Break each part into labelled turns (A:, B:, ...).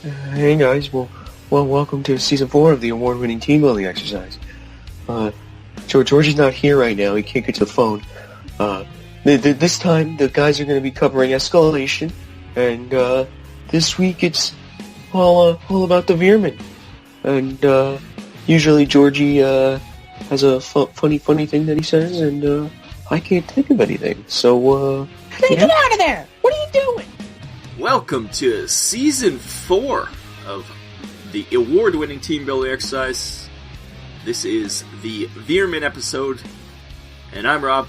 A: Hey guys, well, welcome to season 4 of the award-winning team building exercise. Georgie's not here right now; he can't get to the phone. This time the guys are going to be covering Escalation, and this week it's all about the Veer-Myn. And usually Georgie has a funny thing that he says, and I can't think of anything. So
B: Get out of there! What are you doing?
C: Welcome to Season 4 of the award-winning team building exercise. This is the Veer-Myn episode, and I'm Rob.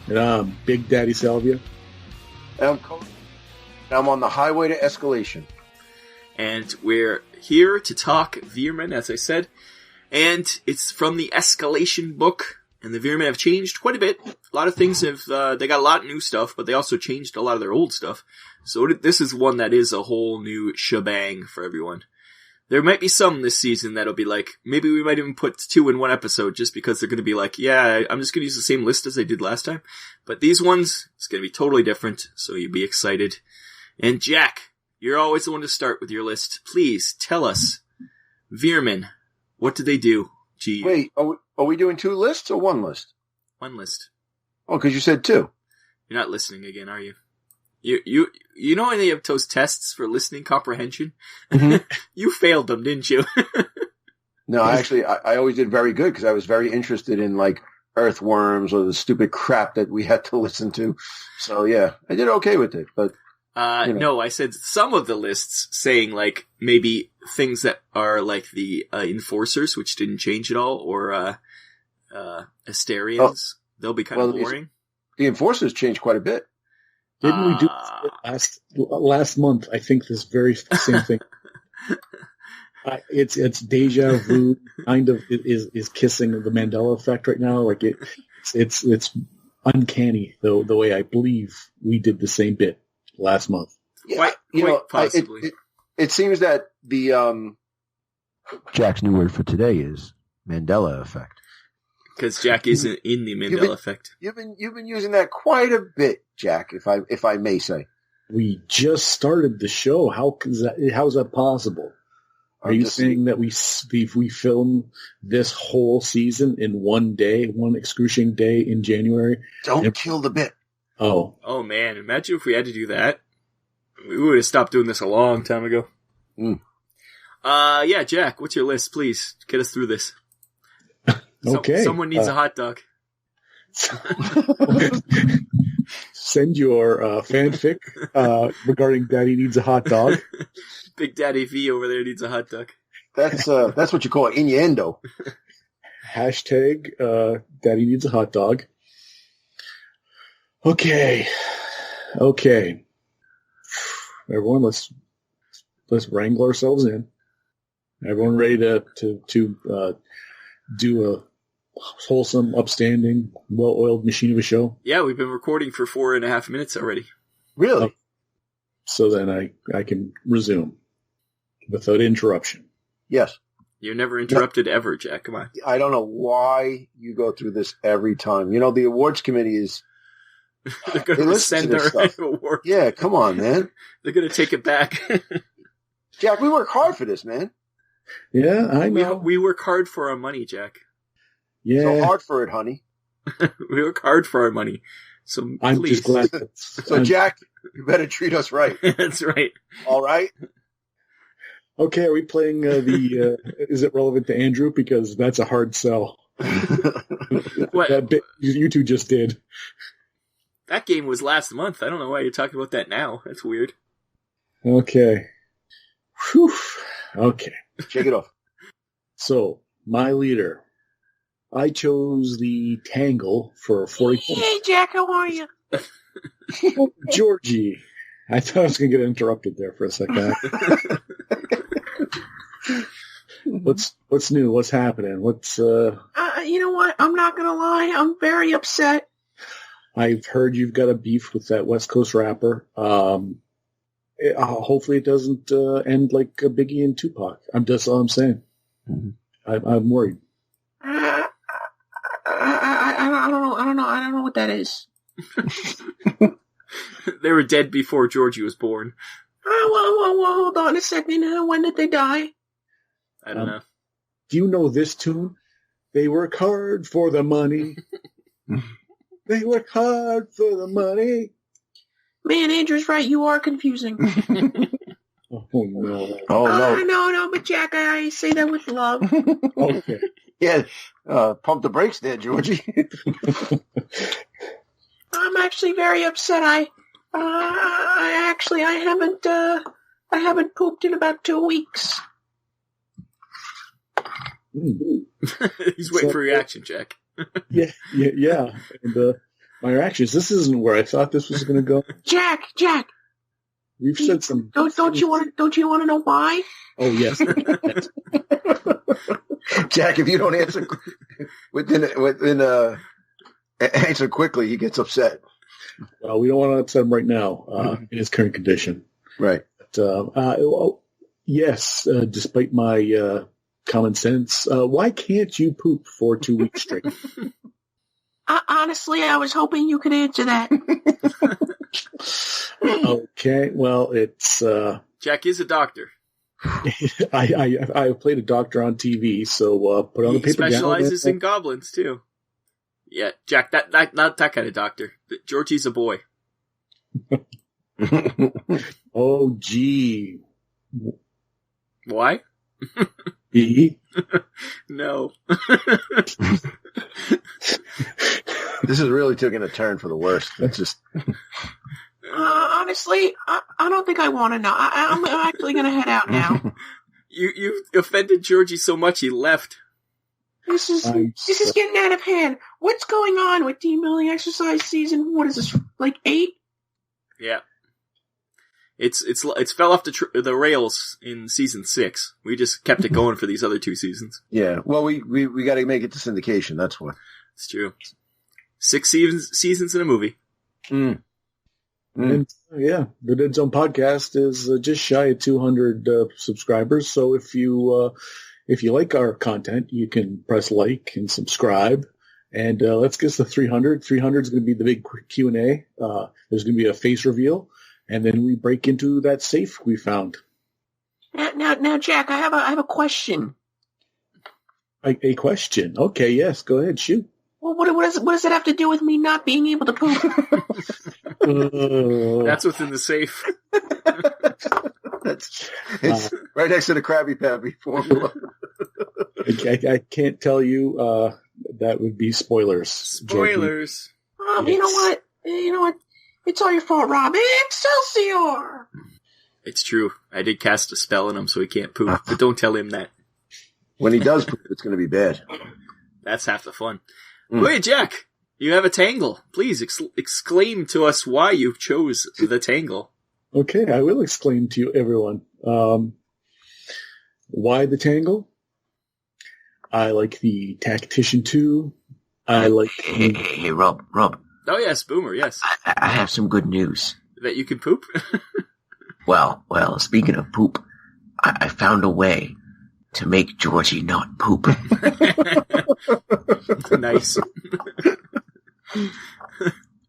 D: And I'm Big Daddy Salvia.
E: And I'm Cody. And I'm on the highway to escalation.
C: And we're here to talk Veer-Myn, as I said. And it's from the Escalation book. And the Veer-Myn have changed quite a bit. A lot of things have, they got a lot of new stuff, but they also changed a lot of their old stuff. So this is one that is a whole new shebang for everyone. There might be some this season that'll be like, maybe we might even put 2 in one episode just because they're going to be like, yeah, I'm just going to use the same list as I did last time. But these ones, it's going to be totally different, so you'll be excited. And Jack, you're always the one to start with your list. Please tell us, Veer-Myn, what did they do? Gee.
E: Wait, are we doing 2 lists or 1 list?
C: 1 list.
E: Oh, because you said 2.
C: You're not listening again, are you? You know when they have those tests for listening comprehension? Mm-hmm. You failed them, didn't you?
E: No, actually, I always did very good because I was very interested in like earthworms or the stupid crap that we had to listen to. So yeah, I did okay with it. But
C: no, I said some of the lists saying like maybe things that are like the enforcers, which didn't change at all, or Asterians. They'll be kind of boring.
E: The enforcers changed quite a bit.
D: Didn't we do last month? I think this very same thing. It's deja vu, kind of is kissing the Mandela effect right now. Like it's uncanny though the way I believe we did the same bit last month.
E: Yeah,
C: quite possibly.
E: It seems that the Jack's new word for today is Mandela effect.
C: Because Jack isn't in the Mandela effect.
E: You've been using that quite a bit, Jack, if I may say.
D: We just started the show. How is that possible? Are you saying that we film this whole season in one day, one excruciating day in January?
E: Don't kill the bit.
C: Oh man, imagine if we had to do that. We would have stopped doing this a long time ago. Yeah, Jack, what's your list? Please get us through this.
D: Okay.
C: Someone needs a hot dog.
D: Send your fanfic regarding Daddy needs a hot dog.
C: Big Daddy V over there needs a hot dog.
E: That's what you call innuendo.
D: Hashtag Daddy needs a hot dog. Okay. Everyone, let's wrangle ourselves in. Everyone ready to do a wholesome, upstanding, well-oiled machine of a show?
C: Yeah, we've been recording for 4.5 minutes already.
E: Really?
D: So then I can resume without interruption.
E: Yes.
C: You're never interrupted ever, Jack. Come on.
E: I don't know why you go through this every time. You know, the awards committee is...
C: They're going to send their award.
E: Yeah, come on, man.
C: They're going to take it back.
E: Jack, we work hard for this, man.
D: Yeah, I know.
C: We work hard for our money, Jack.
D: Yeah.
E: So hard for it, honey.
C: We work hard for our money. So
D: I'm
C: please.
D: just glad.
E: So, Jack, you better treat us right.
C: That's right.
E: All right?
D: Okay, are we playing the... is it relevant to Andrew? Because that's a hard sell.
C: What?
D: That bit you two just did.
C: That game was last month. I don't know why you're talking about that now. That's weird.
D: Okay. Whew. Okay.
E: Shake it off.
D: So, my leader. I chose the Tangle for 40 points.
B: Hey, Jack, how are you?
D: Georgie. I thought I was going to get interrupted there for a second. What's new? What's happening?
B: You know what? I'm not going to lie. I'm very upset.
D: I've heard you've got a beef with that West Coast rapper. Hopefully it doesn't end like Biggie and Tupac. That's all I'm saying. Mm-hmm. I'm worried.
B: I don't know what that is.
C: They were dead before Georgie was born.
B: Well, hold on a second. When did they die?
C: I don't know.
D: Do you know this tune? They work hard for the money. They work hard for the money.
B: Man, Andrew's right. You are confusing.
D: Oh, no.
E: Oh, no.
B: No, but Jack, I say that with love.
D: Okay.
E: Yeah, pump the brakes there, Georgie.
B: I'm actually very upset. I haven't pooped in about 2 weeks.
C: He's waiting for reaction, Jack.
D: Yeah. And my reactions. This isn't where I thought this was going to go.
B: Jack,
D: We've said some.
B: don't you want to know why?
D: Oh yes.
E: Jack, if you don't answer answer quickly, he gets upset.
D: Well, we don't want to upset him right now in his current condition.
E: Right.
D: But, yes, despite my common sense, why can't you poop for 2 weeks straight?
B: Honestly, I was hoping you could answer that.
D: Okay, well, it's
C: Jack is a doctor.
D: I played a doctor on TV, so put on the
C: He
D: paper.
C: specializes in goblins too. Yeah, Jack, that not that kind of doctor. Georgie's a boy.
D: Oh, gee.
C: Why?
D: E?
C: No.
E: This is really taking a turn for the worst. It's just
B: Honestly, I don't think I want to know. I'm actually going to head out now.
C: You offended Georgie so much he left.
B: This is getting out of hand. What's going on with Team Building Exercise season? What is this, like 8?
C: Yeah. It's fell off the rails in season 6. We just kept it going for these other 2 seasons.
E: yeah. Well, we got to make it to syndication. That's what.
C: It's true. 6 seasons in a movie.
E: Mm.
D: And yeah, the Deadzone Podcast is just shy of 200 subscribers. So if you like our content, you can press like and subscribe. And let's get to 300. 300 is going to be the big Q&A. There's going to be a face reveal, and then we break into that safe we found.
B: Now, Jack, I have a question.
D: A question? Okay, yes, go ahead, shoot.
B: Well, what does it have to do with me not being able to poop?
C: That's what's in the safe.
E: It's right next to the Krabby Patty formula.
D: I can't tell you. That would be spoilers.
C: Spoilers.
B: Yes. You know what? It's all your fault, Rob. Excelsior!
C: It's true. I did cast a spell on him so he can't poop, but don't tell him that.
E: When he does poop, it's going to be bad.
C: That's half the fun. Wait, Jack, you have a tangle. Please exclaim to us why you chose the tangle.
D: Okay, I will exclaim to you, everyone. Why the tangle? I like the Tactician 2. I like...
F: Hey, Rob.
C: Oh, yes, Boomer, yes.
F: I have some good news.
C: That you can poop?
F: Well, speaking of poop, I found a way to make Georgie not poop.
C: Nice.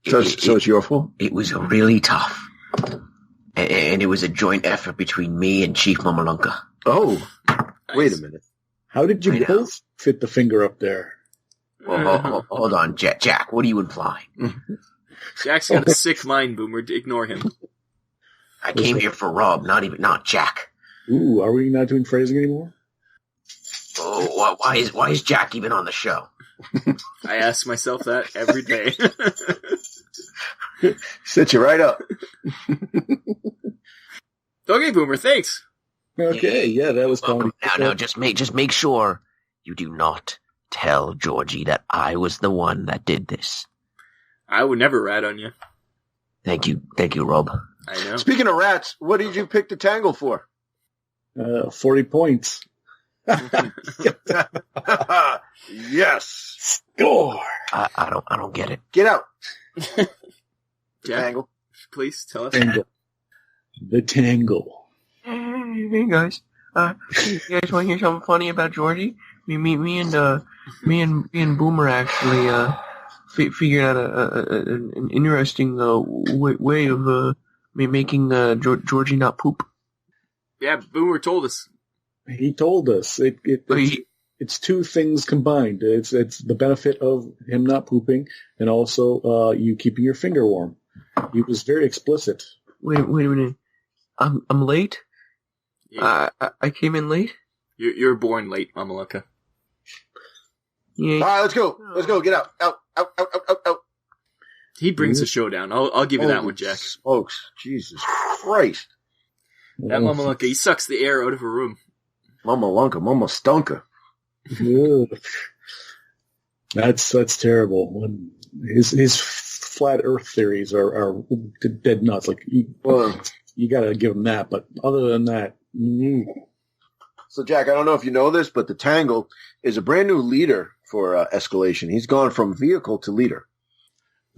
E: So it's your fault?
F: It was really tough. And it was a joint effort between me and Chief Mamalunka.
E: Oh,
C: nice.
E: Wait a minute.
D: How did you both fit the finger up there?
F: Well, hold on, Jack. What are you implying?
C: Jack's got a sick mind, Boomer. Ignore him.
F: I came here for Rob, not Jack.
D: Ooh, are we not doing phrasing anymore?
F: Oh, why is Jack even on the show?
C: I ask myself that every day.
E: Set you right up.
C: Okay, Boomer, thanks.
D: Okay, yeah, that was quality.
F: Now, just make sure you do not tell Georgie that I was the one that did this.
C: I would never rat on you.
F: Thank you, Rob.
C: I know.
E: Speaking of rats, what did you pick the tangle for?
D: 40 points.
E: Yes.
D: Score.
F: I don't get it.
E: Get out.
C: Jack,
E: Tangle.
C: please tell us.
D: Tangle. The tangle.
B: Hey guys, you guys want to hear something funny about Georgie? Me and Boomer actually figured out an interesting way of making Georgie not poop.
C: Yeah, Boomer told us.
D: He told us it's two things combined. It's the benefit of him not pooping, and also you keeping your finger warm. He was very explicit.
B: Wait a minute. I'm late.
C: Yeah.
B: I came in late.
C: You're born late, Mamalaka.
B: Yeah.
E: All right, let's go. Let's go. Get out. Out.
C: He brings the show down. I'll give you that one, Jack.
E: Smokes. Jesus Christ.
C: That Mamalaka, he sucks the air out of a room.
E: Mama Lunka, Mama Stunka.
D: That's terrible. When his flat Earth theories are dead nuts. Like you got to give him that, but other than that.
E: So, Jack, I don't know if you know this, but the Tangle is a brand new leader for Escalation. He's gone from vehicle to leader.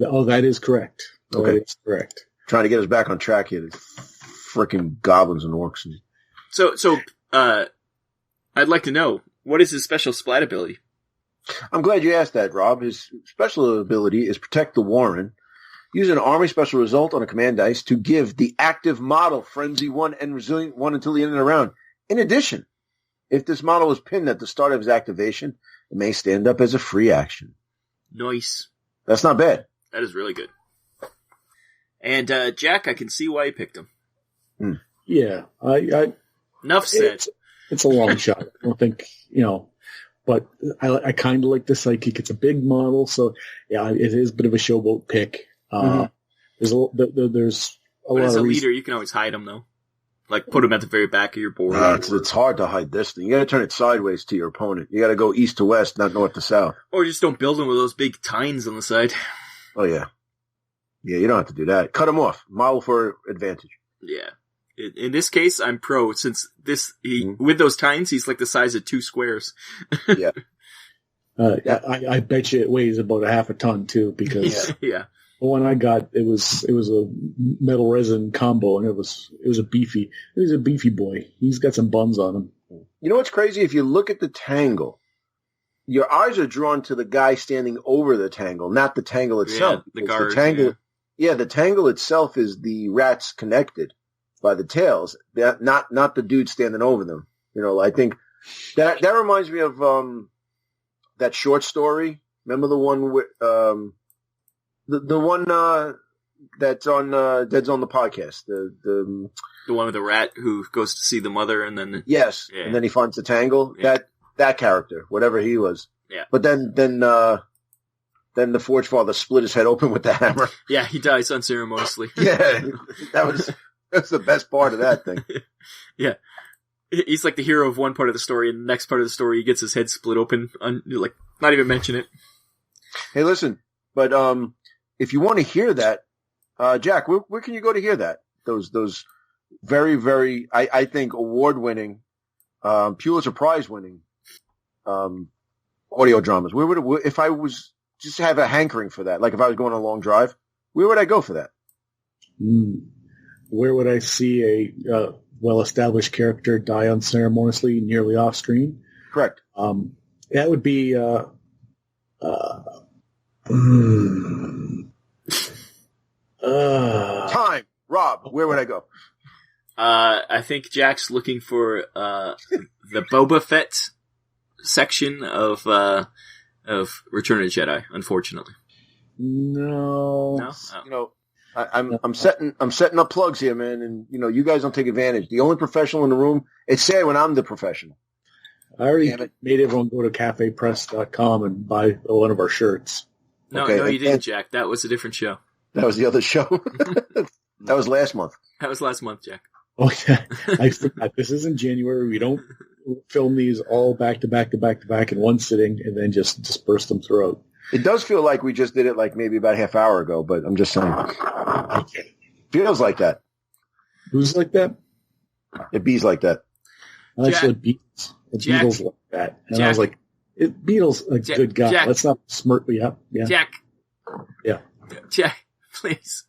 D: Oh, that is correct.
E: Okay.
D: That is correct.
E: Trying to get us back on track here. Freaking goblins and orcs.
C: So, I'd like to know, what is his special splat ability?
E: I'm glad you asked that, Rob. His special ability is Protect the Warren. Use an army special result on a command dice to give the active model Frenzy 1 and Resilient 1 until the end of the round. In addition, if this model is pinned at the start of his activation, it may stand up as a free action.
C: Nice.
E: That's not bad.
C: That is really good. And, Jack, I can see why you picked him.
D: Yeah.
C: Enough said.
D: It's a long shot. I don't think, but I kind of like the Psychic. It's a big model, so yeah, it is a bit of a showboat pick. There's a lot
C: as a
D: of
C: leader, you can always hide him, though. Like, put him at the very back of your board.
E: It's hard to hide this thing. You gotta turn it sideways to your opponent. You gotta go east to west, not north to south.
C: Or just don't build him with those big tines on the side.
E: Oh, yeah. Yeah, you don't have to do that. Cut him off. Model for advantage.
C: Yeah. In this case, I'm pro, since with those tines, he's like the size of 2 squares.
E: Yeah.
D: I bet you it weighs about a half a ton too, because
C: yeah.
D: The one I got, it was a metal resin combo, and it was a beefy boy. He's got some buns on him.
E: You know what's crazy? If you look at the Tangle, your eyes are drawn to the guy standing over the Tangle, not the Tangle itself.
C: Yeah, the guard.
E: The Tangle itself is the rats connected by the tails, not the dude standing over them. I think that reminds me of that short story. Remember the one with the one that's on Deadzone the Podcast. The
C: one with the rat who goes to see the mother and then
E: yes,
C: yeah.
E: And then he finds the Tangle. Yeah. That character, whatever he was.
C: Yeah.
E: But then the Forge Father split his head open with the hammer.
C: Yeah, he dies unceremoniously.
E: Yeah, that's the best part of that thing.
C: Yeah. He's like the hero of one part of the story, and the next part of the story, he gets his head split open. Not even mention it.
E: Hey, listen, but if you want to hear that, Jack, where can you go to hear that? Those very, very, I think, award-winning, Pulitzer Prize-winning audio dramas. If I was just have a hankering for that, like if I was going on a long drive, where would I go for that?
D: Where would I see a well-established character die unceremoniously, nearly off-screen?
E: Correct.
D: That would be
E: time. Rob, where would I go?
C: I think Jack's looking for the Boba Fett section of Return of the Jedi. Unfortunately,
D: no.
C: Oh.
E: I'm setting up plugs here, man, and you guys don't take advantage. The only professional in the room. It's sad when I'm the professional.
D: I already made everyone go to cafepress.com and buy one of our shirts.
C: No, you didn't, Jack. That was a different show.
E: That was the other show. That was last month.
C: That was last month, Jack.
D: Oh yeah, I forgot. This isn't January. We don't film these all back to back in one sitting and then just disperse them throughout.
E: It does feel like we just did it like maybe about a half hour ago, but I'm just saying. Feels like that.
D: Who's like that?
E: It bees like that.
D: I actually Beatles. Beatles like that. And Jack. I was like, Beatles a good guy. Jack. Let's not smirk. Yeah.
C: Jack.
D: Yeah.
C: Jack, please.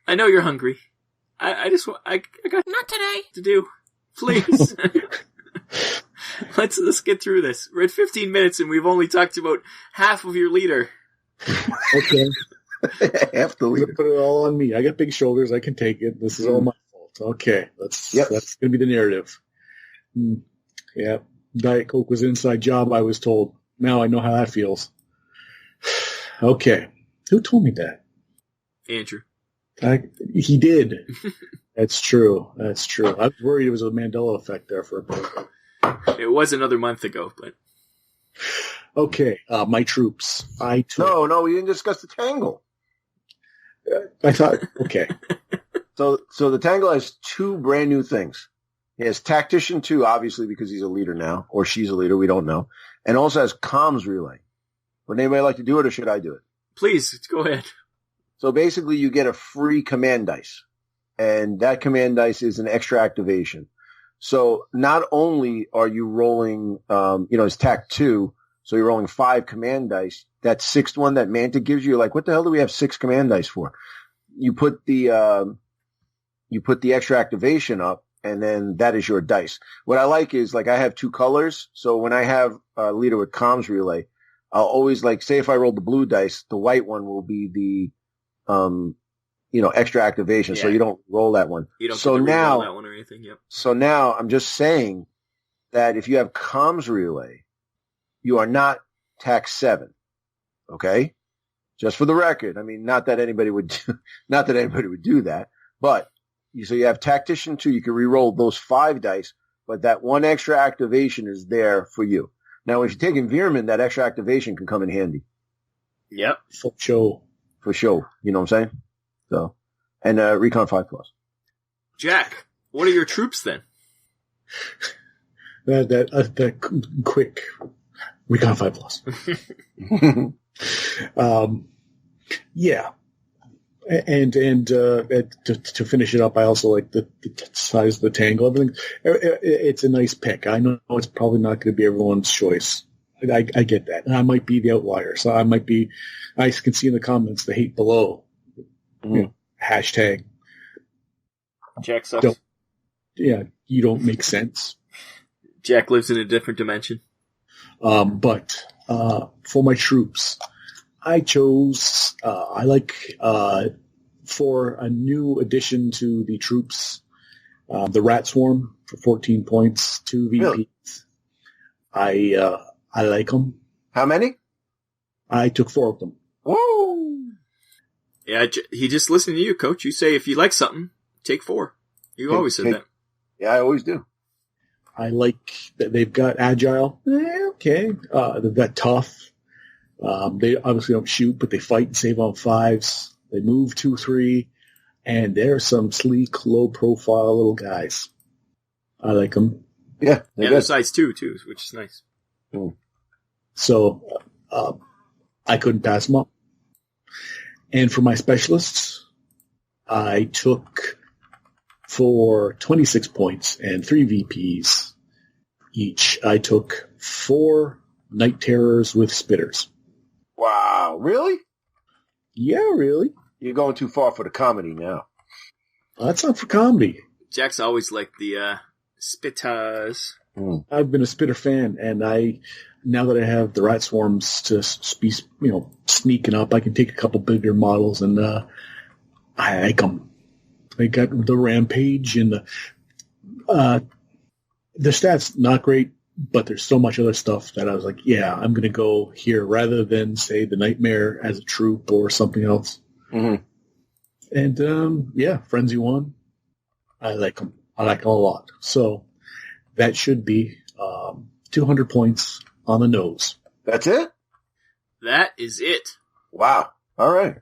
C: I know you're hungry. I got not today to do. Please. Let's get through this. We're at 15 minutes and we've only talked about half of your leader.
D: Okay.
E: Half the leader.
D: Put it all on me. I got big shoulders. I can take it. This is all my fault. Okay, that's going to be the narrative. Yeah, Diet Coke was an inside job, I was told. Now I know how that feels. Okay, who told me that?
C: Andrew.
D: He did. That's true. I was worried it was a Mandela effect there for a bit.
C: It was another month ago, but...
D: Okay, my troops.
E: No, we didn't discuss the Tangle.
D: I thought, okay.
E: So the Tangle has two brand new things. He has Tactician 2, obviously, because he's a leader now, or she's a leader, we don't know. And also has Comms Relay. Would anybody like to do it, or should I do it?
C: Please, go ahead. So
E: basically, you get a free command dice. And that command dice is an extra activation. So not only are you rolling, it's Tact 2, so you're rolling 5 command dice. That sixth one that Manta gives you, you're like, what the hell do we have 6 command dice for? You put the extra activation up, and then that is your dice. What I like is, I have 2 colors, so when I have a leader with Comms Relay, I'll always, say if I roll the blue dice, the white one will be the, extra activation, so you don't roll that one.
C: You don't roll that one or anything, yep.
E: So now I'm just saying that if you have Comms Relay, you are not Tax 7, okay? Just for the record. I mean, not that anybody would do that, but so you have Tactician 2, you can re-roll those 5 dice, but that one extra activation is there for you. Now, if you're taking Veer-Myn, that extra activation can come in handy.
C: Yep.
D: For sure.
E: You know what I'm saying? So, and Recon 5+.
C: Jack, what are your troops then?
D: That quick Recon 5+. Yeah. And to finish it up, I also like the size of the Tangle. Everything, it's a nice pick. I know it's probably not going to be everyone's choice. I get that. And I might be the outlier. So I can see in the comments the hate below. Hashtag.
C: Jack sucks.
D: You don't make sense.
C: Jack lives in a different dimension.
D: But for my troops, I chose, for a new addition to the troops, the Rat Swarm for 14 points, 2 VPs.
E: Really?
D: I like them.
E: How many?
D: I took 4 of them.
E: Woo!
C: Yeah, he just listened to you, Coach. You say if you like something, take 4. You always said that.
E: Yeah, I always do.
D: I like that they've got agile. Okay. They've got tough. They obviously don't shoot, but they fight and save on 5s. They move 2-3, and they're some sleek, low-profile little guys. I like them.
E: Yeah,
C: they're size 2 too, which is nice.
D: So I couldn't pass them up. And for my specialists, I took for 26 points and 3 VPs each. I took 4 Night Terrors with Spitters.
E: Wow, really?
D: Yeah, really.
E: You're going too far for the comedy now.
D: That's not for comedy.
C: Jack's always like the Spitters.
D: I've been a Spitter fan, and now that I have the Rat Swarms to be, sneaking up, I can take a couple bigger models, and I like them. I got the Rampage, and the stats not great, but there's so much other stuff that I was like, yeah, I'm going to go here rather than, say, the Nightmare as a troop or something else.
E: Mm-hmm.
D: And, Frenzy 1, I like them. I like them a lot. So that should be 200 points on the nose.
E: That's it?
C: That is it.
E: Wow. All right.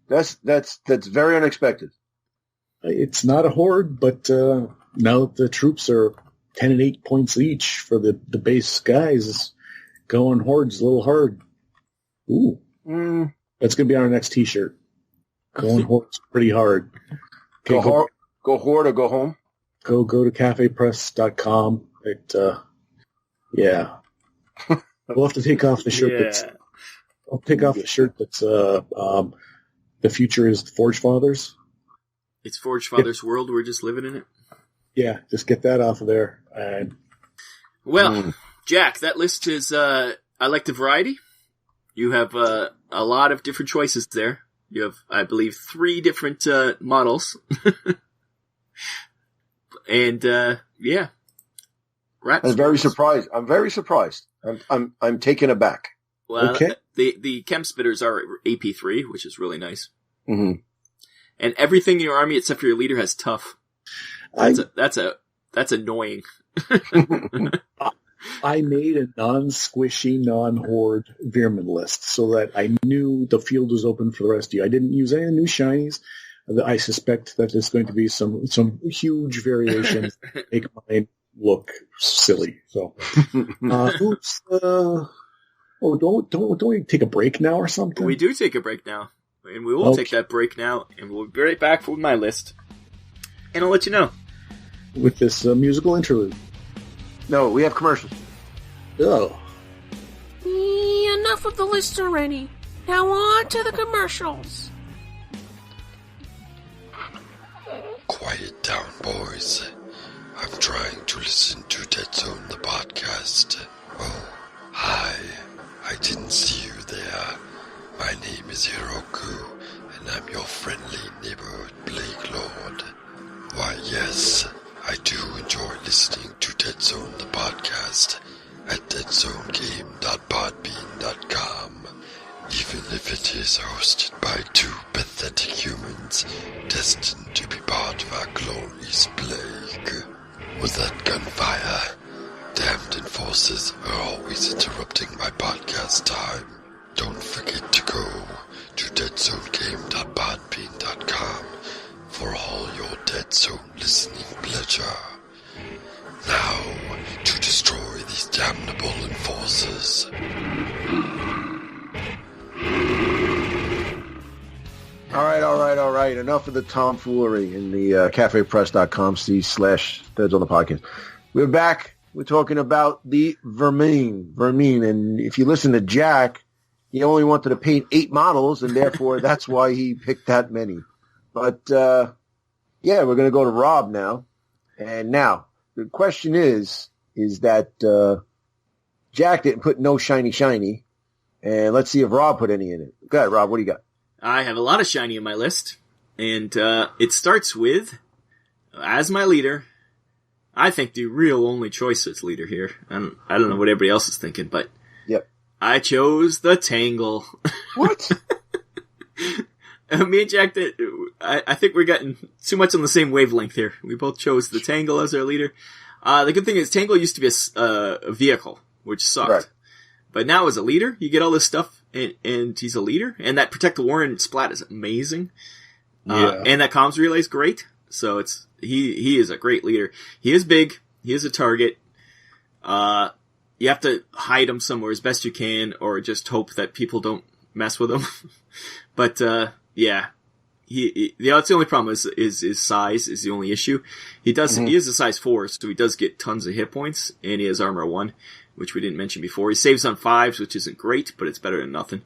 E: That's very unexpected.
D: It's not a horde, but now that the troops are 10 and 8 points each for the base guys, going horde's a little hard. Ooh. That's going to be on our next T-shirt. Going horde's pretty hard. Okay,
E: go horde or go home?
D: Go to cafepress.com. We'll have to take off the shirt I'll take off the shirt that's the future is Forge Fathers.
C: It's Forge Fathers' world. We're just living in it.
D: Yeah, just get that off of there.
C: Jack, that list is, I like the variety. You have a lot of different choices there. You have, I believe, 3 different models. And yeah.
E: I'm very surprised. I'm taken aback.
C: Well,
D: Okay.
C: the chem spitters are AP3, which is really nice.
E: Mm-hmm.
C: And everything in your army except for your leader has tough. That's annoying.
D: I made a non-squishy, non-horde Veer-Myn list so that I knew the field was open for the rest of you. I didn't use any new shinies. I suspect that there's going to be some huge variations that make mine look silly. So, don't we take a break now or something?
C: We do take a break now. And we will take that break now, and we'll be right back with my list. And I'll let you know.
D: With this musical interlude.
E: No, we have commercials.
D: Oh.
B: Enough of the list already. Now on to the commercials.
G: Quiet down, boys. I'm trying to listen to Deadzone the Podcast. Oh, hi. I didn't see you there. My name is Hiroku, and I'm your friendly neighborhood Plague Lord. Why, yes, I do enjoy listening to Deadzone the Podcast at deadzonegame.podbean.com, even if it is hosted by 2 pathetic humans destined to be part of our glorious plague. Was that gunfire? Damned enforcers are always interrupting my podcast time. Don't forget to go to deadzonegame.podbean.com for all your Deadzone listening pleasure. Now, to destroy these damnable enforcers.
E: All right. Enough of the tomfoolery in the cafepress.com/Deadzone the Podcast. We're back. We're talking about the Veer-Myn. And if you listen to Jack, he only wanted to paint 8 models, and therefore that's why he picked that many. But, yeah, we're going to go to Rob now. And now, the question is that Jack didn't put no shiny, and let's see if Rob put any in it. Go ahead, Rob, what do you got?
C: I have a lot of shiny in my list, and it starts with, as my leader, I think the real only choice as leader here. I don't know what everybody else is thinking, but
E: yep,
C: I chose the Tangle.
E: What?
C: Me and Jack, I think we're getting too much on the same wavelength here. We both chose the Tangle as our leader. The good thing is Tangle used to be a vehicle, which sucked. Right. But now as a leader, you get all this stuff, and he's a leader. And that Protect the Warren splat is amazing. Yeah. And that comms relay is great. So he is a great leader. He is big. He is a target. You have to hide him somewhere as best you can, or just hope that people don't mess with him. But, yeah. That's the only problem is his size is the only issue. He is a size 4, so he does get tons of hit points, and he has armor 1, which we didn't mention before. He saves on 5s, which isn't great, but it's better than nothing.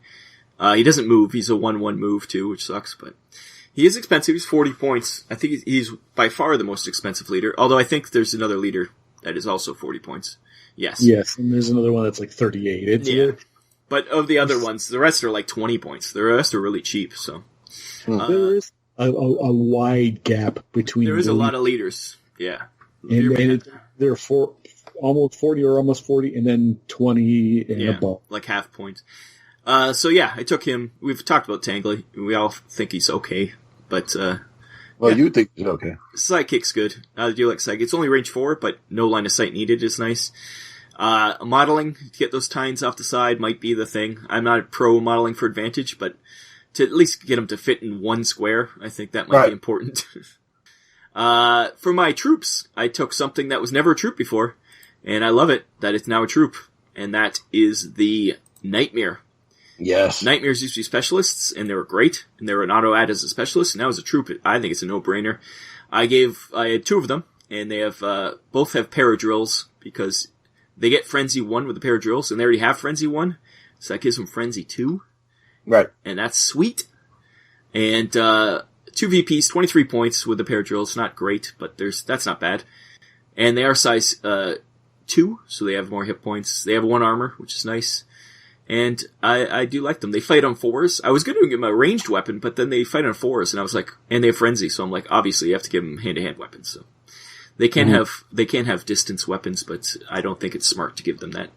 C: He doesn't move. He's a 1/1 move too, which sucks, but he is expensive. He's 40 points. I think he's by far the most expensive leader, although I think there's another leader that is also 40 points. Yes.
D: Yes, and there's another one that's like 38.
C: Yeah. But of the other ones, the rest are like 20 points. The rest are really cheap, so.
D: There is a wide gap between.
C: There is a lot of leaders, yeah.
D: And they're almost 40 or almost 40, and then 20 and above.
C: Like half points. So yeah, I took him. We've talked about Tangle. We all think he's okay, but
E: you think he's okay.
C: Sidekick's good. I do like Sidekick. It's only range 4, but no line of sight needed is nice. Modeling to get those tines off the side might be the thing. I'm not a pro modeling for advantage, but to at least get them to fit in one square, I think that might be important. For my troops, I took something that was never a troop before, and I love it that it's now a troop, and that is the Nightmare.
E: Yes.
C: Nightmares used to be specialists, and they were great, and they were an auto-add as a specialist, and now as a troop, I think it's a no-brainer. I had 2 of them, and they have both have paradrills, because they get Frenzy 1 with the paradrills, and they already have Frenzy 1, so that gives them Frenzy 2.
E: Right.
C: And that's sweet. And 2 VPs, 23 points with the paradrills, not great, but that's not bad. And they are size 2, so they have more hit points. They have 1 armor, which is nice. And I do like them. They fight on 4s. I was going to give them a ranged weapon, but then they fight on 4s, and I was like, and they have frenzy, so I'm like, obviously you have to give them hand-to-hand weapons. So they can have distance weapons, but I don't think it's smart to give them that.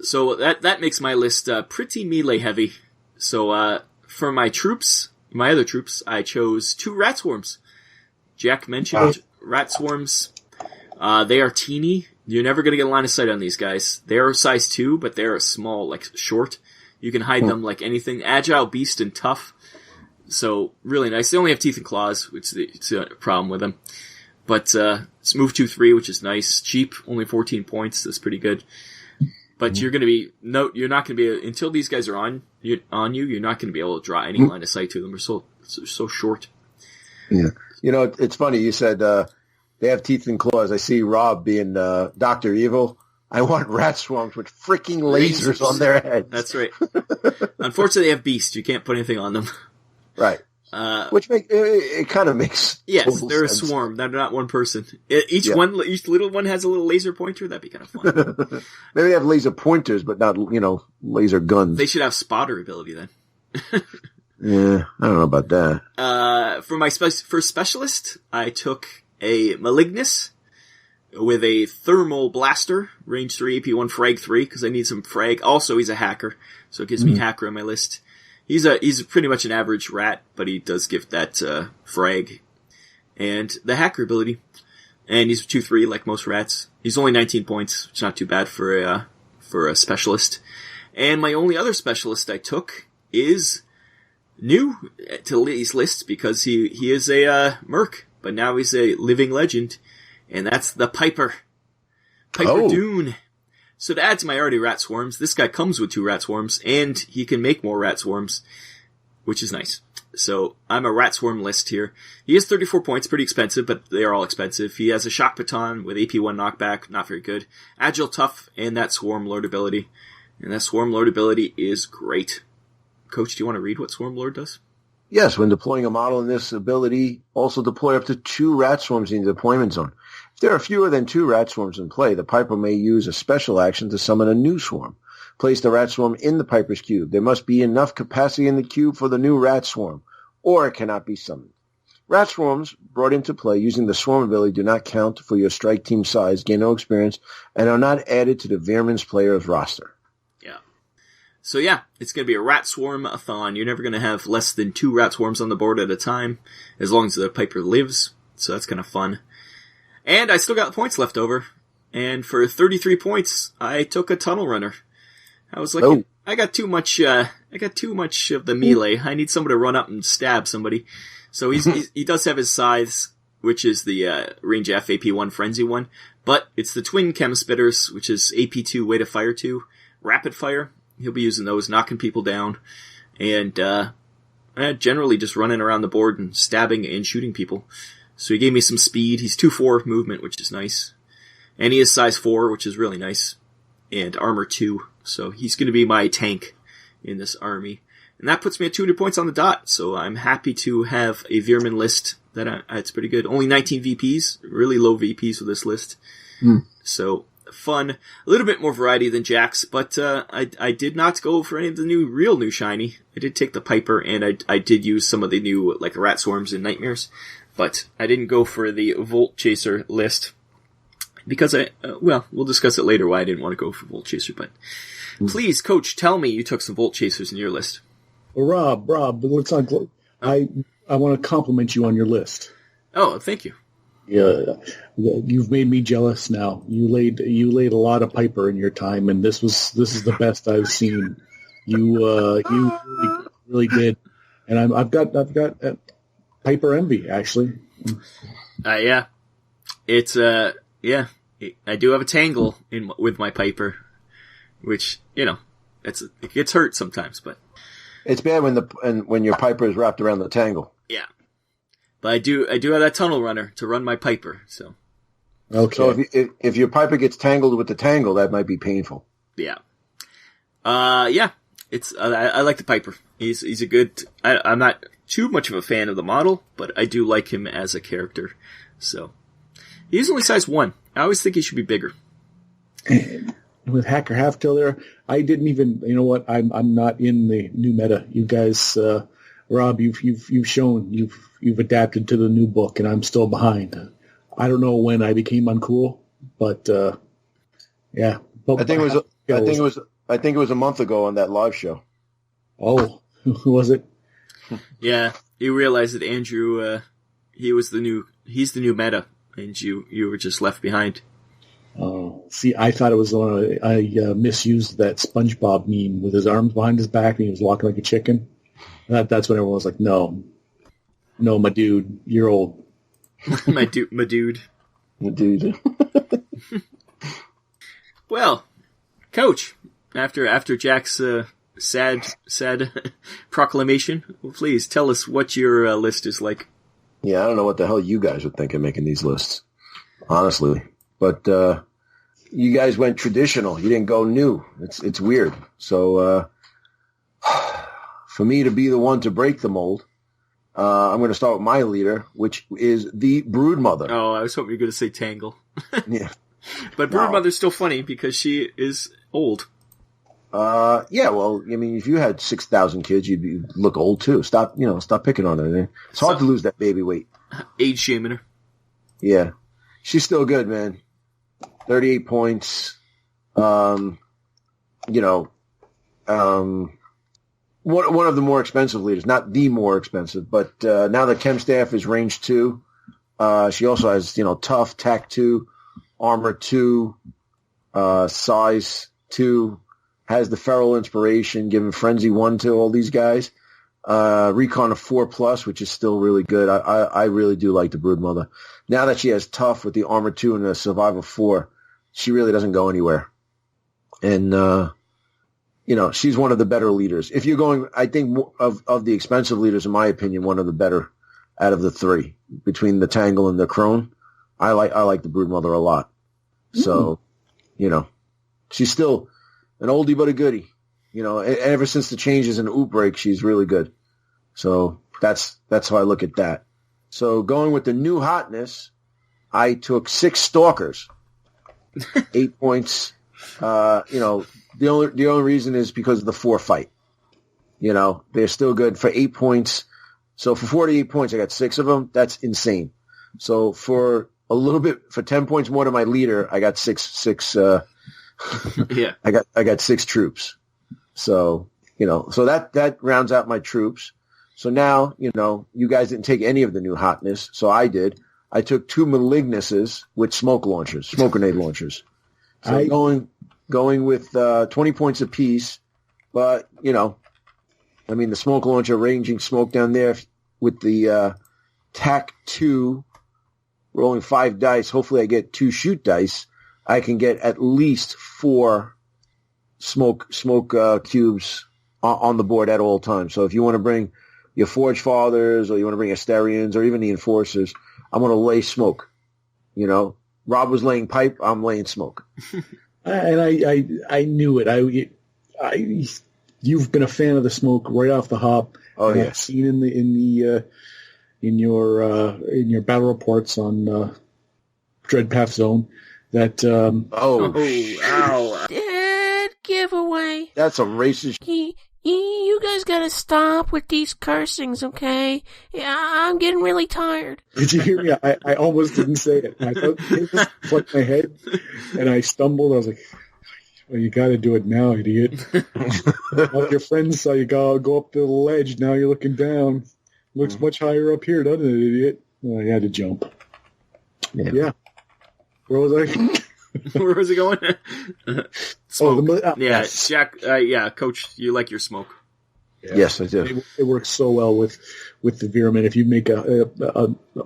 C: So that makes my list pretty melee heavy. So for my other troops, I chose 2 rat swarms. Jack mentioned rat swarms. They are teeny. You're never going to get a line of sight on these guys. They're size 2, but they're small, like short. You can hide them like anything. Agile, beast, and tough. So, really nice. They only have teeth and claws, which is a problem with them. But it's move 2-3, which is nice. Cheap, only 14 points. That's pretty good. But you're not going to be, until these guys are on you, you're not going to be able to draw any line of sight to them. They're so short.
E: Yeah. You know, it's funny. You said they have teeth and claws. I see Rob being Dr. Evil. I want rat swarms with freaking lasers on their heads.
C: That's right. Unfortunately, they have beast. You can't put anything on them.
E: Right. Which it kind of makes
C: yes, they're
E: sense.
C: A swarm. They're not one person. Each little one has a little laser pointer. That'd be kind of fun.
E: Maybe they have laser pointers, but not laser guns.
C: They should have spotter ability then.
E: Yeah, I don't know about that.
C: For my first specialist, I took a Malignus with a thermal blaster, range 3, AP1, frag 3, because I need some frag. Also, he's a hacker, so it gives me hacker on my list. He's pretty much an average rat, but he does give that frag and the hacker ability. And he's 2-3 like most rats. He's only 19 points, which is not too bad for a specialist. And my only other specialist I took is new to these lists because he is a merc, but now he's a living legend, and that's the Piper Dune. So to add to my already rat swarms, this guy comes with 2 rat swarms, and he can make more rat swarms, which is nice. So I'm a rat swarm list here. He has 34 points, pretty expensive, but they are all expensive. He has a shock baton with AP1 knockback, not very good. Agile, tough, and that swarm lord ability. And that swarm lord ability is great. Coach, do you want to read what Swarm Lord does?
E: Yes, when deploying a model in this ability, also deploy up to 2 rat swarms in the deployment zone. If there are fewer than 2 rat swarms in play, the Piper may use a special action to summon a new swarm. Place the rat swarm in the Piper's cube. There must be enough capacity in the cube for the new rat swarm, or it cannot be summoned. Rat swarms brought into play using the swarm ability do not count for your strike team size, gain no experience, and are not added to the Veer-Myn's player's roster.
C: So yeah, it's going to be a rat swarm-a-thon. You're never going to have less than 2 rat swarms on the board at a time, as long as the Piper lives. So that's kind of fun. And I still got points left over. And for 33 points, I took a tunnel runner. I was like, I got too much of the melee. I need someone to run up and stab somebody. So he does have his scythes, which is the range F AP1 frenzy one. But it's the twin chem spitters, which is AP2 way to fire 2, rapid fire. He'll be using those, knocking people down, and generally just running around the board and stabbing and shooting people. So he gave me some speed. He's 2-4 movement, which is nice. And he is size 4, which is really nice. And armor 2. So he's going to be my tank in this army. And that puts me at 200 points on the dot. So I'm happy to have a Veer-Myn list. It's pretty good. Only 19 VPs. Really low VPs with this list. So fun, a little bit more variety than Jack's, but I did not go for any of the real new shiny. I did take the Piper, and I did use some of the new like rat swarms and nightmares, but I didn't go for the Volt Chaser list because we'll discuss it later why I didn't want to go for Volt Chaser. But please, Coach, tell me you took some Volt Chasers in your list.
D: Well, Rob, let's not. I want to compliment you on your list.
C: Oh, thank you.
D: Yeah, you've made me jealous now. You laid a lot of Piper in your time, and this is the best I've seen. You really did, and I've got Piper envy actually.
C: Yeah, it's I do have a tangle with my Piper, which it gets hurt sometimes, but
E: it's bad when your Piper is wrapped around the tangle.
C: Yeah. But I do have that tunnel runner to run my Piper, so.
D: Okay.
E: So if your Piper gets tangled with the tangle, that might be painful.
C: Yeah. It's I like the Piper. He's a good. I'm not too much of a fan of the model, but I do like him as a character. So he's only size 1. I always think he should be bigger.
D: with Hacker Halftail there, I didn't even. You know what? I'm not in the new meta. You guys, Rob, you've shown you've adapted to the new book, and I'm still behind. I don't know when I became uncool, but yeah.
E: I think it was a month ago on that live show.
D: Oh, who was it?
C: Yeah, you realize that Andrew, he's the new meta, and you were just left behind.
D: Oh, see, I thought it was I misused that SpongeBob meme with his arms behind his back and he was walking like a chicken. That's when everyone was like, no, my dude, you're old.
C: my dude. Well, Coach, after Jack's sad proclamation, please tell us what your list is like.
E: Yeah, I don't know what the hell you guys would think of making these lists, honestly. But you guys went traditional. You didn't go new. It's weird. So for me to be the one to break the mold, I'm going to start with my leader, which is the Broodmother.
C: Oh, I was hoping you were going to say Tangle.
E: Yeah.
C: But Broodmother's still funny because she is old.
E: Yeah, well, I mean, if you had 6,000 kids, you'd look old too. Stop picking on her. It's hard to lose that baby weight.
C: Age shaming her.
E: Yeah. She's still good, man. 38 points. One of the more expensive leaders, not the more expensive, but now that Chem Staff is range 2, she also has, tough, tact 2, armor 2, size 2, has the feral inspiration, giving frenzy 1 to all these guys. Recon of 4+, which is still really good. I really do like the Broodmother. Now that she has tough with the armor 2 and the survival 4, she really doesn't go anywhere. And, she's one of the better leaders. If you're going, I think of the expensive leaders, in my opinion, one of the better out of the 3 between the Tangle and the Crone. I like the Broodmother a lot. So, she's still an oldie but a goodie. Ever since the changes in Outbreak, she's really good. So that's how I look at that. So going with the new hotness, I took 6 Stalkers, 8 points. The only reason is because of the 4 fight. They're still good for 8 points. So for 48 points, I got 6 of them. That's insane. So for 10 points more than my leader, I got six.
C: Yeah,
E: I got 6 troops. So so that rounds out my troops. So now you guys didn't take any of the new hotness, so I did. I took 2 Malignuses with smoke grenade launchers. So going with 20 points apiece, but the smoke launcher ranging smoke down there with the TAC 2, rolling 5 dice. Hopefully, I get 2 shoot dice. I can get at least 4 smoke cubes on the board at all times. So if you want to bring your Forge Fathers, or you want to bring Asterians, or even the Enforcers, I'm going to lay smoke. Rob was laying pipe. I'm laying smoke.
D: And I knew it. You've been a fan of the smoke right off the hop.
E: Oh yeah.
D: I've seen in your battle reports on Dreadpath Zone that
B: Ow. Dead giveaway.
E: That's a racist.
B: You guys gotta stop with these cursings, okay? Yeah, I'm getting really tired.
D: Did you hear me? I almost didn't say it. I thought it just flipped my head, and I stumbled. I was like, well, you gotta do it now, idiot. All your friends saw you go up to the ledge. Now you're looking down. Looks much higher up here, doesn't it, idiot? Well, I had to jump. Yeah. Where was I?
C: Where was it going? Jack. Coach, you like your smoke.
D: Yeah.
E: Yes, I do.
D: It works so well with the Veer-Myn. If you make a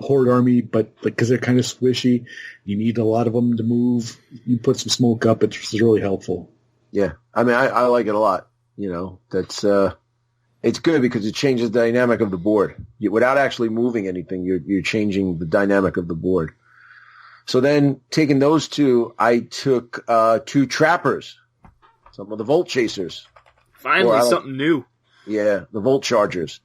D: horde army, but because they're kind of squishy, you need a lot of them to move. You put some smoke up; it's really helpful.
E: Yeah, I mean, I like it a lot. That's it's good because it changes the dynamic of the board. Without actually moving anything, you're changing the dynamic of the board. So then, taking those 2, I took 2 Trappers, some of the Volt Chasers.
C: Finally, something new.
E: Yeah, the Volt Chargers.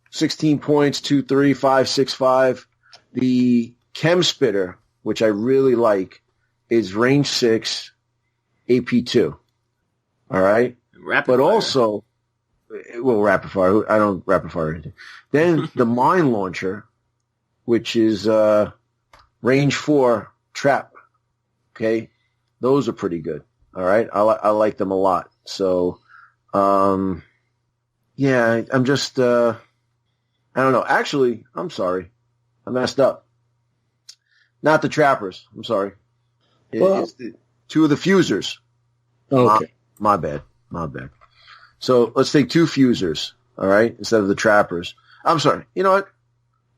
E: 16 points, 2, 3, 5, 6, 5. The Chem Spitter, which I really like, is range 6, AP2. All right?
C: Rapid fire.
E: Also, well, rapid fire. I don't rapid fire anything. Then the mine launcher, which is range 4 trap. Okay? Those are pretty good. All right? I like them a lot. So, yeah, I'm just, I don't know. Actually, I'm sorry. I messed up. Not the trappers. I'm sorry. It's the 2 of the fusers.
D: Okay.
E: My bad. So let's take 2 fusers, all right, instead of the trappers. I'm sorry. You know what?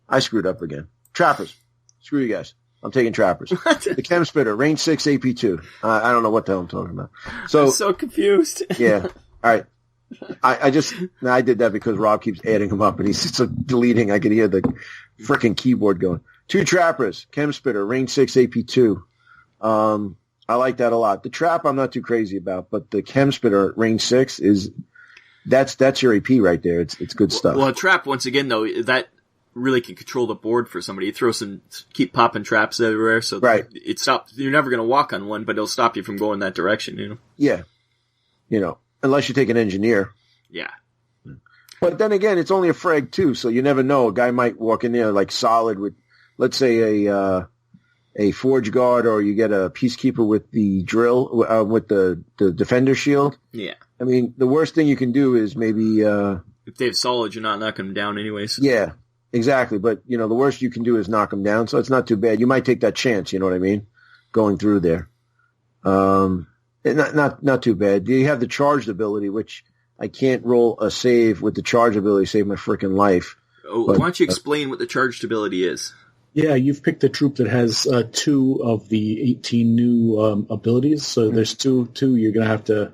E: I screwed up again. Trappers. Screw you guys. I'm taking trappers. The Chem Spitter, range 6 AP2. I don't know what the hell I'm talking about. So,
C: I'm so confused.
E: Yeah. All right. I did that because Rob keeps adding them up and he's so deleting. I can hear the frickin' keyboard going. 2 trappers, Chem Spitter, range 6 AP2. I like that a lot. The trap I'm not too crazy about, but the Chem Spitter range 6 that's your AP right there. It's good stuff.
C: Well, a trap, once again, though, that really can control the board for somebody. You throw keep popping traps everywhere, so
E: right.
C: It stops. You're never going to walk on one, but it'll stop you from going that direction, you know?
E: Yeah. You know, unless you take an engineer.
C: Yeah.
E: But then again, it's only a frag too, so you never know. A guy might walk in there like solid with, let's say, a forge guard, or you get a peacekeeper with the drill, with the defender shield.
C: Yeah.
E: I mean, the worst thing you can do is maybe
C: if they have solid, you're not knocking them down anyways.
E: Yeah, exactly. But you know, the worst you can do is knock them down, so it's not too bad. You might take that chance. You know what I mean? Going through there, not too bad. You have the charged ability, which I can't roll a save with the charged ability. Save my freaking life.
C: Oh,
E: but,
C: why don't you explain what the charged ability is?
D: Yeah, you've picked a troop that has 2 of the 18 new abilities. So there's two. You're gonna have to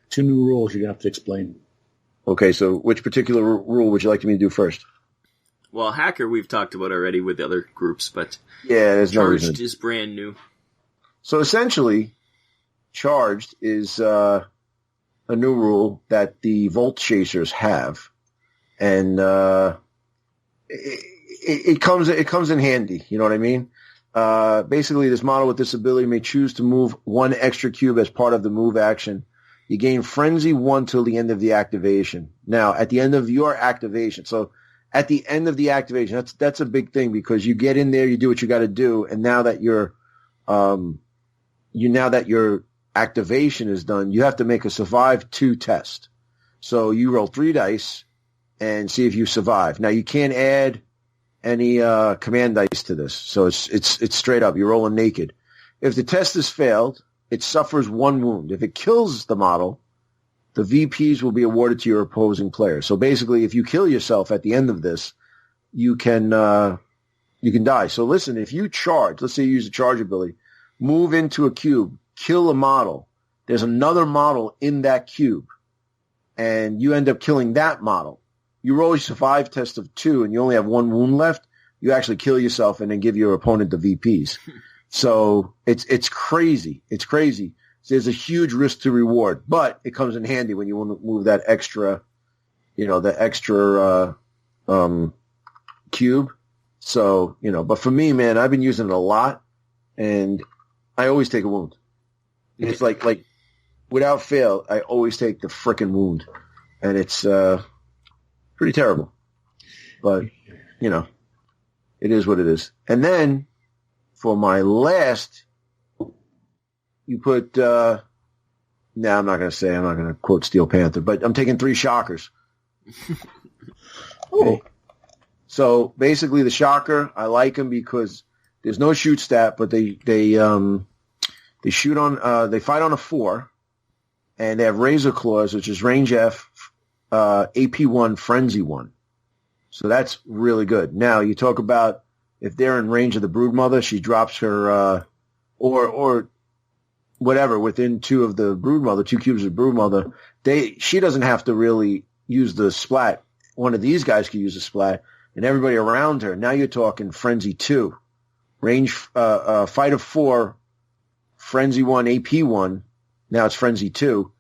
D: 2 new rules. You're gonna have to explain.
E: Okay, so which particular rule would you like me to do first?
C: Well, hacker we've talked about already with the other groups, but
E: yeah, there's no reason.
C: Charged is brand new. So
E: essentially, charged is a new rule that the Volt Chasers have, and it comes in handy. You know what I mean? Basically, this model with this ability may choose to move 1 extra cube as part of the move action. You gain Frenzy 1 till the end of the activation. Now, at the end of your activation, so at the end of the activation, that's a big thing because you get in there, you do what you got to do, and now that your activation is done, you have to make a survive 2 test. So you roll 3 dice and see if you survive. Now you can't add any command dice to this, so it's straight up. You're rolling naked. If the test is failed, it suffers 1 wound. If it kills the model, the VPs will be awarded to your opposing player. So basically, if you kill yourself at the end of this, you can die. So listen, if you charge, let's say you use a charge ability, move into a cube, kill a model, there's another model in that cube, and you end up killing that model. You roll a survive test of 2 and you only have 1 wound left, you actually kill yourself and then give your opponent the VPs. So it's crazy. It's crazy. There's a huge risk to reward, but it comes in handy when you want to move that extra, cube. So, but for me, man, I've been using it a lot and I always take a wound. It's like without fail, I always take the frickin' wound, and it's pretty terrible. But it is what it is. And then for my last, you put. I'm not going to quote Steel Panther, but I'm taking 3 shockers. Okay. So basically, the shocker, I like them because there's no shoot stat, but they shoot on, they fight on a 4, and they have Razor Claws, which is range F, AP1, Frenzy 1. So that's really good. Now you talk about if they're in range of the Broodmother, she drops her, or whatever within 2 of the Broodmother, 2 cubes of Broodmother. She doesn't have to really use the splat. One of these guys could use a splat, and everybody around her. Now you're talking Frenzy 2, range, fight of 4. Frenzy 1, AP 1. Now it's Frenzy 2.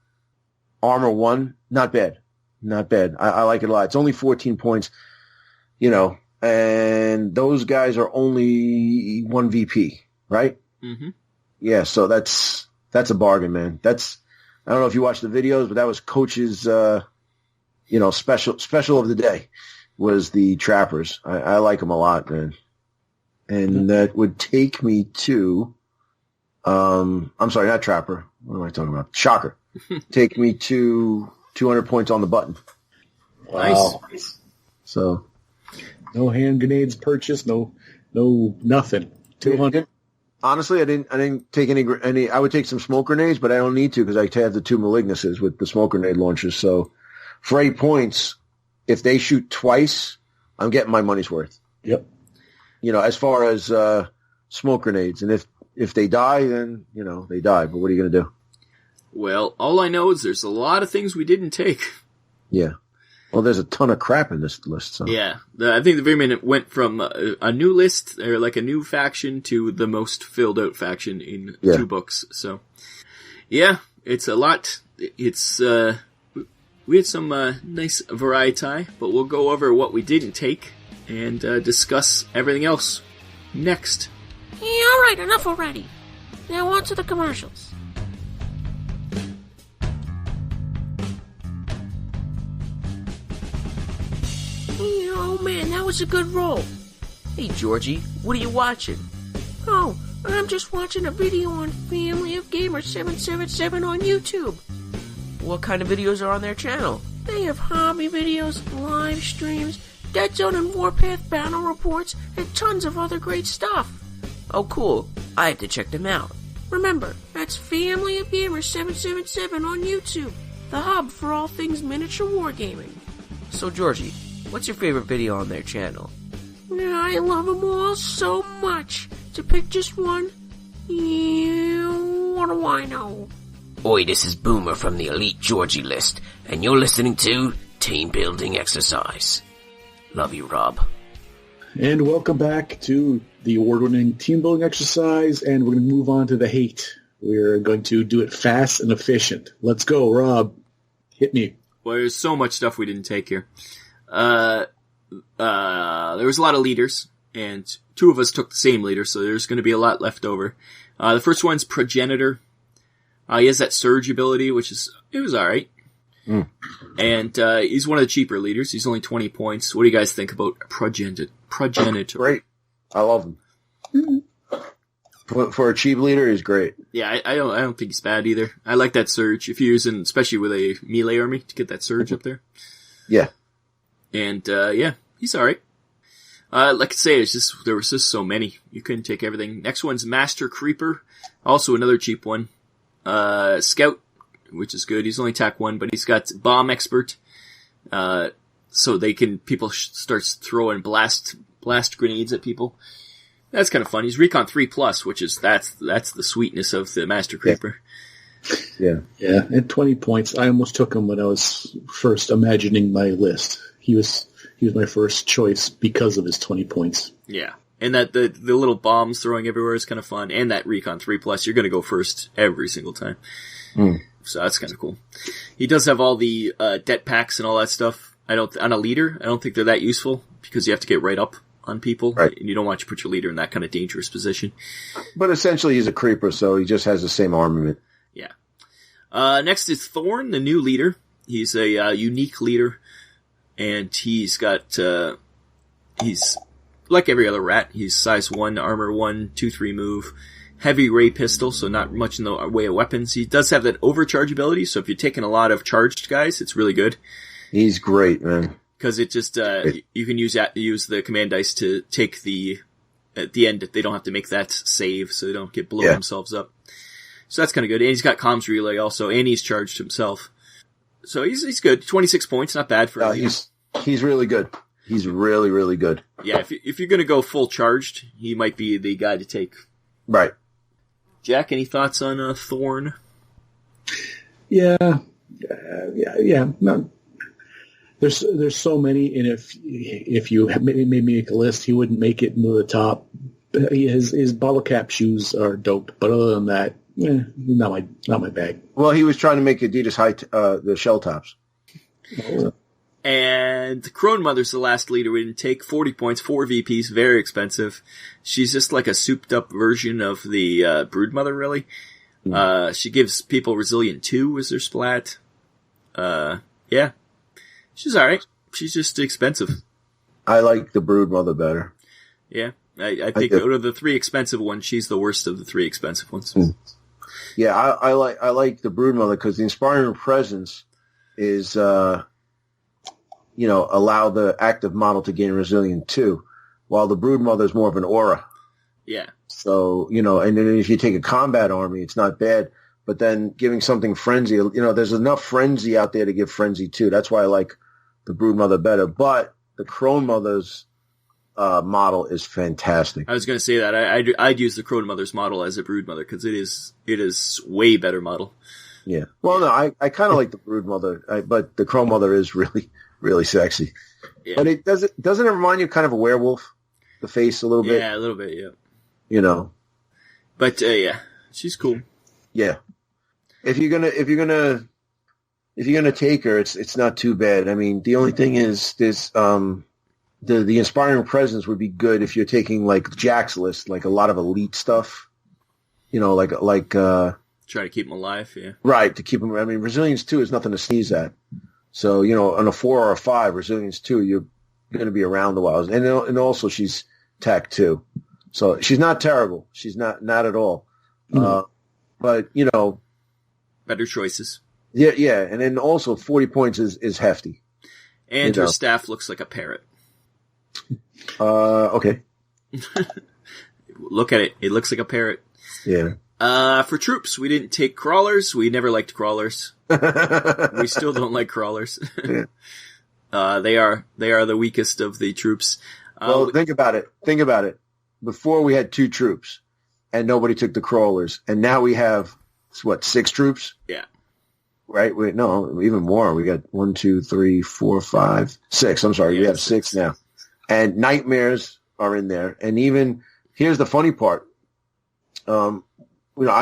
E: Armor 1. Not bad. Not bad. I like it a lot. It's only 14 points, and those guys are only 1 VP, right?
C: Mm-hmm.
E: Yeah, so that's That's a bargain, man. I don't know if you watched the videos, but that was Coach's, special of the day was the trappers. I like them a lot, man. And that would take me to, I'm sorry, not trapper. What am I talking about? Shocker. Take me to 200 points on the button.
D: Wow.
C: Nice.
E: So.
D: No hand grenades purchased. No, nothing. 200.
E: Honestly, I didn't take any. I would take some smoke grenades, but I don't need to because I have the 2 Malignuses with the smoke grenade launchers. So for 8 points, if they shoot twice, I'm getting my money's worth.
D: Yep.
E: As far as smoke grenades, and if they die, then they die. But what are you going to do?
C: Well, all I know is there's a lot of things we didn't take.
E: Yeah. Well, there's a ton of crap in this list. So.
C: Yeah, I think the Veer-Myn went from a new list, or like a new faction, to the most filled out faction in 2 books. So, yeah, it's a lot. It's we had some nice variety, but we'll go over what we didn't take and discuss everything else next.
B: Yeah, all right, enough already. Now on to the commercials. Oh man, that was a good roll.
H: Hey Georgie, what are you watching?
B: Oh, I'm just watching a video on Family of Gamers 777 on YouTube.
H: What kind of videos are on their channel?
B: They have hobby videos, live streams, Deadzone and Warpath battle reports, and tons of other great stuff.
H: Oh cool, I have to check them out.
B: Remember, that's Family of Gamers 777 on YouTube, the hub for all things miniature wargaming.
H: So Georgie, what's your favorite video on their channel?
B: I love them all so much. To pick just one, what do I know?
H: Oi, this is Boomer from the Elite Georgie list, and you're listening to Team Building Exercise. Love you, Rob.
D: And welcome back to the award-winning team building exercise, and we're going to move on to the hate. We're going to do it fast and efficient. Let's go, Rob. Hit me.
C: Well, there's so much stuff we didn't take here. There was a lot of leaders, and 2 of us took the same leader, so there's going to be a lot left over. The first one's Progenitor. He has that Surge ability, it was alright. And he's one of the cheaper leaders. He's only 20 points. What do you guys think about Progenitor?
E: Great. I love him. For a cheap leader, he's great.
C: Yeah, I don't think he's bad either. I like that Surge. If you're using, especially with a melee army, to get that Surge up there.
E: Yeah.
C: And, he's alright. Like I say, there was just so many. You couldn't take everything. Next one's Master Creeper. Also another cheap one. Scout, which is good. He's only attack 1, but he's got Bomb Expert. So people start throwing blast grenades at people. That's kind of fun. He's Recon 3+, that's the sweetness of the Master Creeper.
E: Yeah.
D: Yeah, at 20 points. I almost took him when I was first imagining my list. He was my first choice because of his 20 points.
C: Yeah. And that the little bombs throwing everywhere is kind of fun. And that Recon 3+, you're going to go first every single time. So that's kind of cool. He does have all the det packs and all that stuff. On a leader, I don't think they're that useful because you have to get right up on people.
E: Right.
C: And you don't want to put your leader in that kind of dangerous position.
E: But essentially he's a creeper, so he just has the same armament.
C: Yeah. Next is Thorn, the new leader. He's a unique leader. And he's got, he's like every other rat. He's size 1, armor 1, 2-3 move, heavy ray pistol, so not much in the way of weapons. He does have that overcharge ability, so if you're taking a lot of charged guys, it's really good.
E: He's great, man.
C: Because it just, you can use the command dice to take at the end, they don't have to make that save, so they don't get blown themselves up. So that's kind of good. And he's got comms relay also, and he's charged himself. So he's good. 26 points, not bad for
E: he's really good. He's really, really good.
C: Yeah, if you're going to go full charged, he might be the guy to take.
E: Right.
C: Jack, any thoughts on Thorn?
D: Yeah. No. There's so many, and if you made me make a list, he wouldn't make it into the top. His bottle cap shoes are dope, but other than that, not my bag.
E: Well, he was trying to make Adidas the shell tops.
C: And Crone Mother's the last leader we didn't take. 40 points, 4 VPs, very expensive. She's just like a souped up version of the Brood Mother, really. She gives people Resilient 2 as their splat. Yeah. She's alright. She's just expensive.
E: I like the Broodmother better.
C: Yeah. I think out of the 3 expensive ones, she's the worst of the 3 expensive ones.
E: Yeah, I like the Broodmother because the Inspiring Presence is, allow the active model to gain Resilient 2, while the Broodmother is more of an aura.
C: Yeah.
E: So, and then if you take a combat army, it's not bad. But then giving something Frenzy, there's enough Frenzy out there to give Frenzy 2. That's why I like the Broodmother better. But the Crone Mother's model is fantastic.
C: I was going to say that. I'd use the Crone Mother's model as a Broodmother because it is way better model.
E: Yeah. Well, no, I kind of like the Broodmother, but the Crone Mother is really, really sexy. Yeah. But doesn't it remind you kind of a werewolf? The face a little bit?
C: Yeah, a little bit, yeah. But, yeah, she's cool.
E: Yeah. If you're gonna take her, it's not too bad. I mean, the only thing is this, the Inspiring Presence would be good if you're taking like Jack's list, like a lot of elite stuff.
C: Try to keep them alive, yeah.
E: Right, to keep them. I mean, Resilience 2 is nothing to sneeze at. So, on a 4 or a 5, Resilience 2, you're going to be around a while. And also she's TAC 2. So she's not terrible. She's not at all. But,
C: better choices.
E: Yeah. And then also 40 points is hefty.
C: And her staff looks like a parrot.
E: Okay.
C: Look at it. It looks like a parrot.
E: Yeah.
C: For troops, we didn't take crawlers. We never liked crawlers. We still don't like crawlers.
E: Yeah.
C: They are the weakest of the troops.
E: Well, think about it. Before we had 2 troops and nobody took the crawlers. And now we have, 6 troops?
C: Yeah.
E: Right? No, even more. We got 1, 2, 3, 4, 5, 6. I'm sorry.
C: Yeah,
E: we have 6 now. And Nightmares are in there. And even, here's the funny part. I've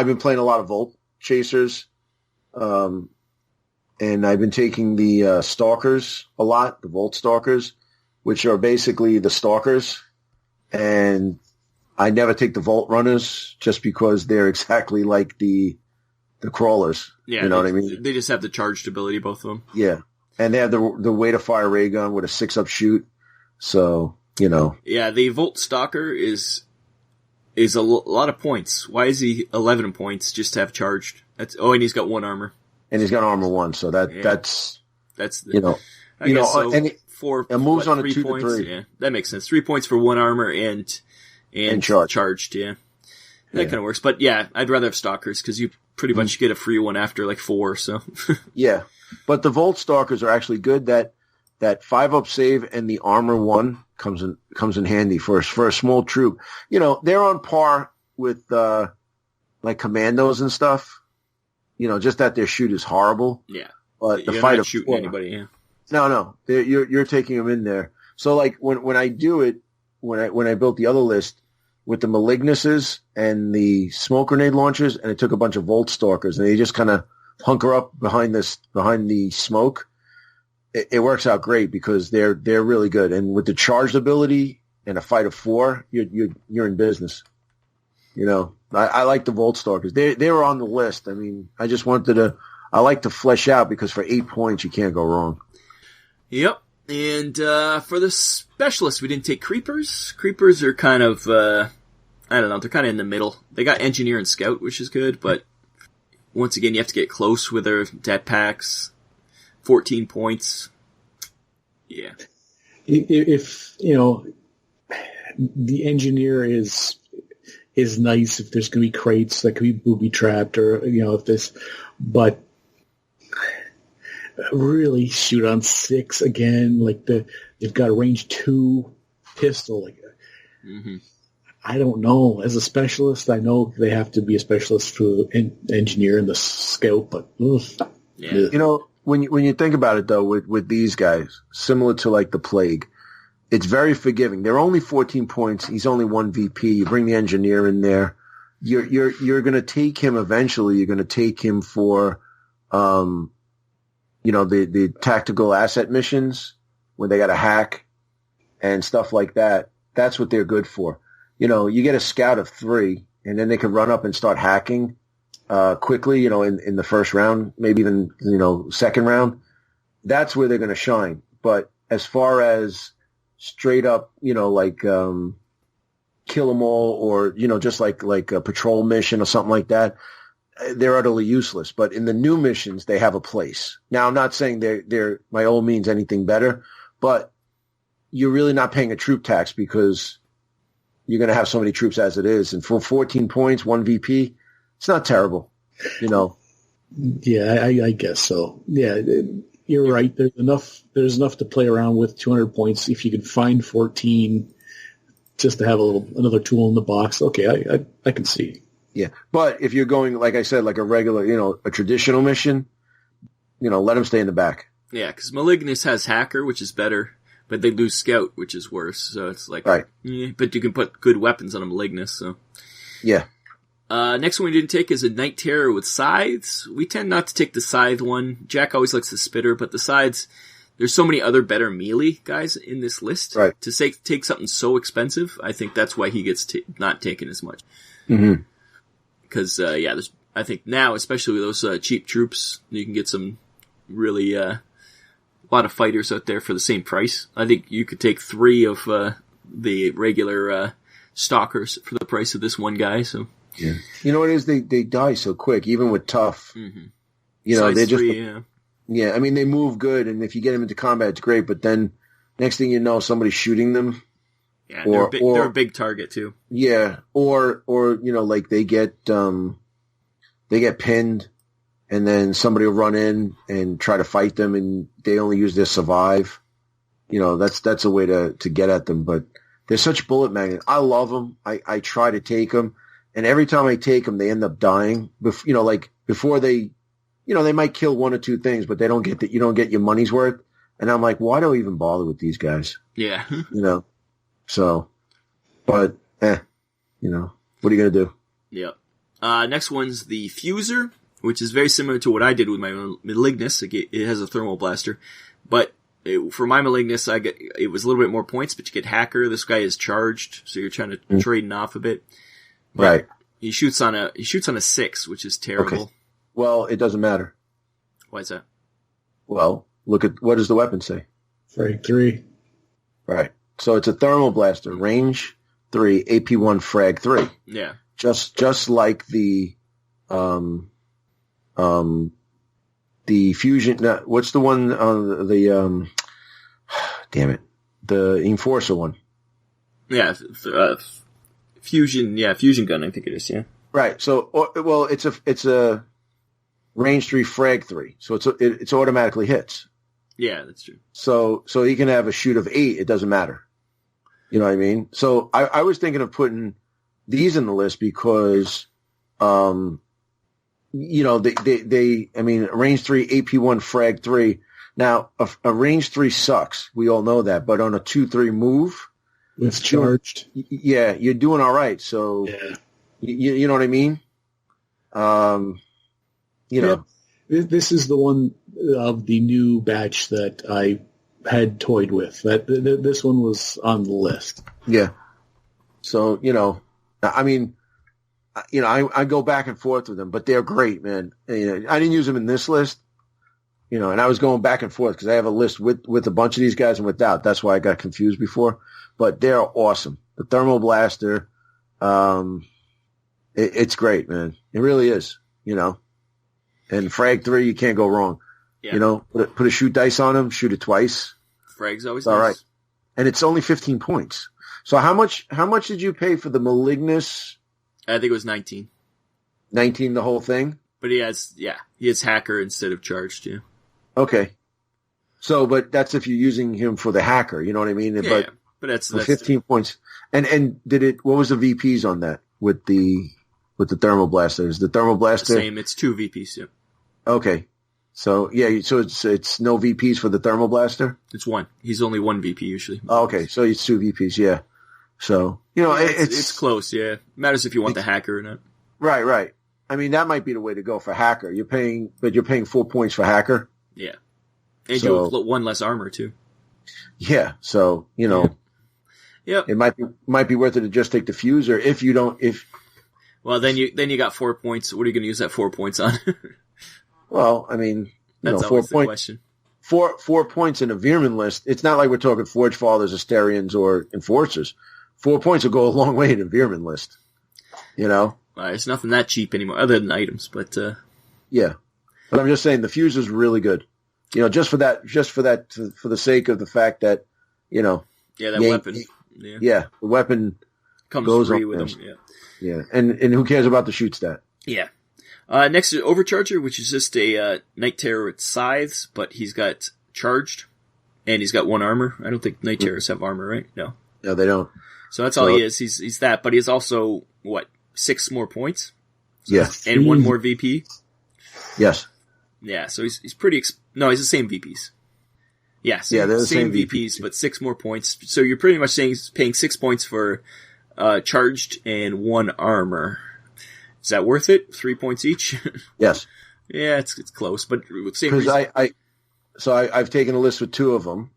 E: been playing a lot of Volt Chasers. And I've been taking the Stalkers a lot, the Volt Stalkers, which are basically the Stalkers. And I never take the Volt Runners just because they're exactly like the Crawlers.
C: Yeah,
E: you know what I mean?
C: They just have the charged ability, both of them.
E: Yeah. And they have the way to fire ray gun with a 6-up shoot. So,
C: Yeah, the Volt Stalker is a lot of points. Why is he 11 points just to have charged? And he's got 1 armor.
E: And he's got armor 1, so that's
C: and 4
E: moves on a
C: 3
E: 2
C: points.
E: to 3.
C: Yeah, that makes sense. 3 points for 1 armor and charged. Yeah, that kind of works. But yeah, I'd rather have Stalkers because you pretty much get a free one after like 4. So
E: yeah, but the Volt Stalkers are actually good. That 5-up save and the armor 1 comes in handy for a small troop. They're on par with like commandos and stuff. Just that their shoot is horrible.
C: Yeah,
E: but the
C: you're
E: fight
C: not
E: of
C: shooting
E: 4,
C: anybody. Yeah.
E: No, you're taking them in there. So like when I do it, when I built the other list with the Malignuses and the smoke grenade launchers, and I took a bunch of Volt Stalkers, and they just kind of hunker up behind the smoke. It works out great because they're really good, and with the charged ability and a fight of 4, you're in business. I like the Volt Stalkers. They were on the list. I mean, I just I like to flesh out because for 8 points you can't go wrong.
C: Yep. And for the specialists, we didn't take creepers. Creepers are kind of, I don't know, they're kind of in the middle. They got engineer and scout, which is good, but once again, you have to get close with their dead packs. 14 points. Yeah.
D: If the engineer is nice, if there's going to be crates that could be booby trapped, or but really shoot on 6 again. Like they've got a range 2 pistol. I don't know. As a specialist, I know they have to be a specialist for engineer and the scout, but
C: yeah.
E: When you think about it though, with these guys, similar to like the Plague, it's very forgiving. They're only 14 points. He's only 1 VP. You bring the engineer in there. You're going to take him eventually. You're going to take him for, the tactical asset missions when they got to hack and stuff like that. That's what they're good for. You get a scout of 3 and then they can run up and start hacking. quickly, in the first round, maybe even, second round, that's where they're going to shine. But as far as straight up, kill them all or, just like a patrol mission or something like that, they're utterly useless. But in the new missions, they have a place. Now, I'm not saying they're by all means anything better, but you're really not paying a troop tax because you're going to have so many troops as it is. And for 14 points, 1 VP, it's not terrible,
D: Yeah, I guess so. Yeah, you're right. There's enough to play around with. 200 points. If you could find 14 just to have another tool in the box, okay, I can see.
E: Yeah, but if you're going, like I said, like a regular, a traditional mission, let them stay in the back.
C: Yeah, because Malignus has Hacker, which is better, but they lose Scout, which is worse. So it's like,
E: right.
C: Yeah, but you can put good weapons on a Malignus. So
E: yeah.
C: Next one we didn't take is a Night Terror with Scythes. We tend not to take the Scythe one. Jack always likes the Spitter, but the Scythes, there's so many other better melee guys in this list.
E: Right.
C: To take something so expensive, I think that's why he gets not taken as much.
E: Mm-hmm.
C: Because, I think now, especially with those cheap troops, you can get some really a lot of fighters out there for the same price. I think you could take 3 of the regular stalkers for the price of this one guy. So
E: yeah, you know what it is? They die so quick, even with tough.
C: Mm-hmm.
E: They just
C: 3,
E: yeah. I mean, they move good, and if you get them into combat, it's great. But then next thing you know, somebody's shooting them.
C: Yeah, they're a big target too.
E: Yeah, or like they get pinned, and then somebody will run in and try to fight them, and they only use their survive. That's a way to get at them. But they're such bullet magnets. I love them. I try to take them, and every time I take them, they end up dying. Before they, they might kill 1 or 2 things, but they don't get you don't get your money's worth. And I'm like, why do I even bother with these guys?
C: Yeah.
E: So, but, what are you going to do?
C: Yep. Next one's the Fuser, which is very similar to what I did with my Malignus. It has a thermal blaster. But for my Malignus, it was a little bit more points, but you get Hacker. This guy is charged, so you're trying to trading off a bit. But
E: right.
C: He shoots on a 6, which is terrible.
E: Okay. Well, it doesn't matter.
C: Why is that?
E: Well, look at, what does the weapon say?
D: Frag 3.
E: Right. So it's a thermal blaster, range 3, AP1, frag 3.
C: Yeah.
E: Just like the fusion. No, what's the one? Damn it, the Enforcer one.
C: Yeah. Fusion. Yeah, fusion gun. I think it is. Yeah.
E: Right. So, it's a range 3, frag 3. So it's automatically hits.
C: Yeah, that's true.
E: So he can have a shoot of 8. It doesn't matter. You know what I mean? So I was thinking of putting these in the list because, range 3, AP1, frag 3. Now, a range 3 sucks. We all know that. But on a 2-3 move,
D: it's charged.
E: Yeah, you're doing all right. So,
D: yeah.
E: You know what I mean?
D: This is the one of the new batch that I had toyed with. This one was on the list.
E: Yeah. So, I go back and forth with them, but they're great, man. I didn't use them in this list, and I was going back and forth because I have a list with a bunch of these guys and without. That's why I got confused before. But they're awesome. The thermal blaster, it's great, man. It really is, And frag 3, you can't go wrong.
C: Yeah.
E: Put a shoot dice on them, shoot it twice.
C: Frag's always
E: all
C: nice.
E: Right. And it's only 15 points. So how much did you pay for the Malignus?
C: I think it was 19.
E: 19 the whole thing?
C: But he has Hacker instead of charged, yeah.
E: Okay. So, but that's if you're using him for the Hacker, you know what I mean?
C: Yeah, but that's
E: 15 points. And what was the VPs on that with the thermal blaster? Is the thermal blaster
C: the same? It's 2 VPs, yeah.
E: Okay. So it's no VPs for the thermal blaster?
C: It's 1. He's only 1 VP usually.
E: Oh, okay. So it's 2 VPs, yeah. So,
C: it's close, yeah. Matters if you want the Hacker or not.
E: Right. I mean, that might be the way to go for Hacker. You're paying 4 points for Hacker.
C: Yeah. And you have 1 less armor too.
E: Yeah. So,
C: Yep.
E: it might be worth it to just take the Fuser if
C: Well, then you got 4 points. What are you going to use that 4 points on?
E: Well, I mean,
C: That's
E: 4
C: always the
E: points.
C: question.
E: 4 points in a Veer-Myn list. It's not like we're talking Forge Fathers, Asterians, or Enforcers. 4 points will go a long way in a Veer-Myn list. You know?
C: It's nothing that cheap anymore, other than items. But
E: Yeah. But I'm just saying the fuse is really good. You know, just for the sake of the fact that, you know.
C: Yeah, that weapon.
E: Yeah, the weapon
C: comes
E: goes
C: free
E: up
C: with
E: there.
C: them.
E: Yeah, and who cares about the shoot stat?
C: Yeah. Next is Overcharger, which is just a Night Terror with scythes, but he's got charged, and he's got 1 armor. I don't think Night Terrors have armor, right? No.
E: No, they don't.
C: So that's all he is. He's that, but he's also, 6 more points?
E: Yeah.
C: And 1 more VP?
E: Yes.
C: Yeah, so he's pretty... No, he's the same VPs. Yeah, so
E: they're the
C: same
E: same
C: VPs, but 6 more points. So you're pretty much saying he's paying 6 points for charged and 1 armor. Is that worth it? 3 points each?
E: Yes.
C: Yeah, it's close, but same
E: Because
C: reason.
E: I've taken a list with 2 of them,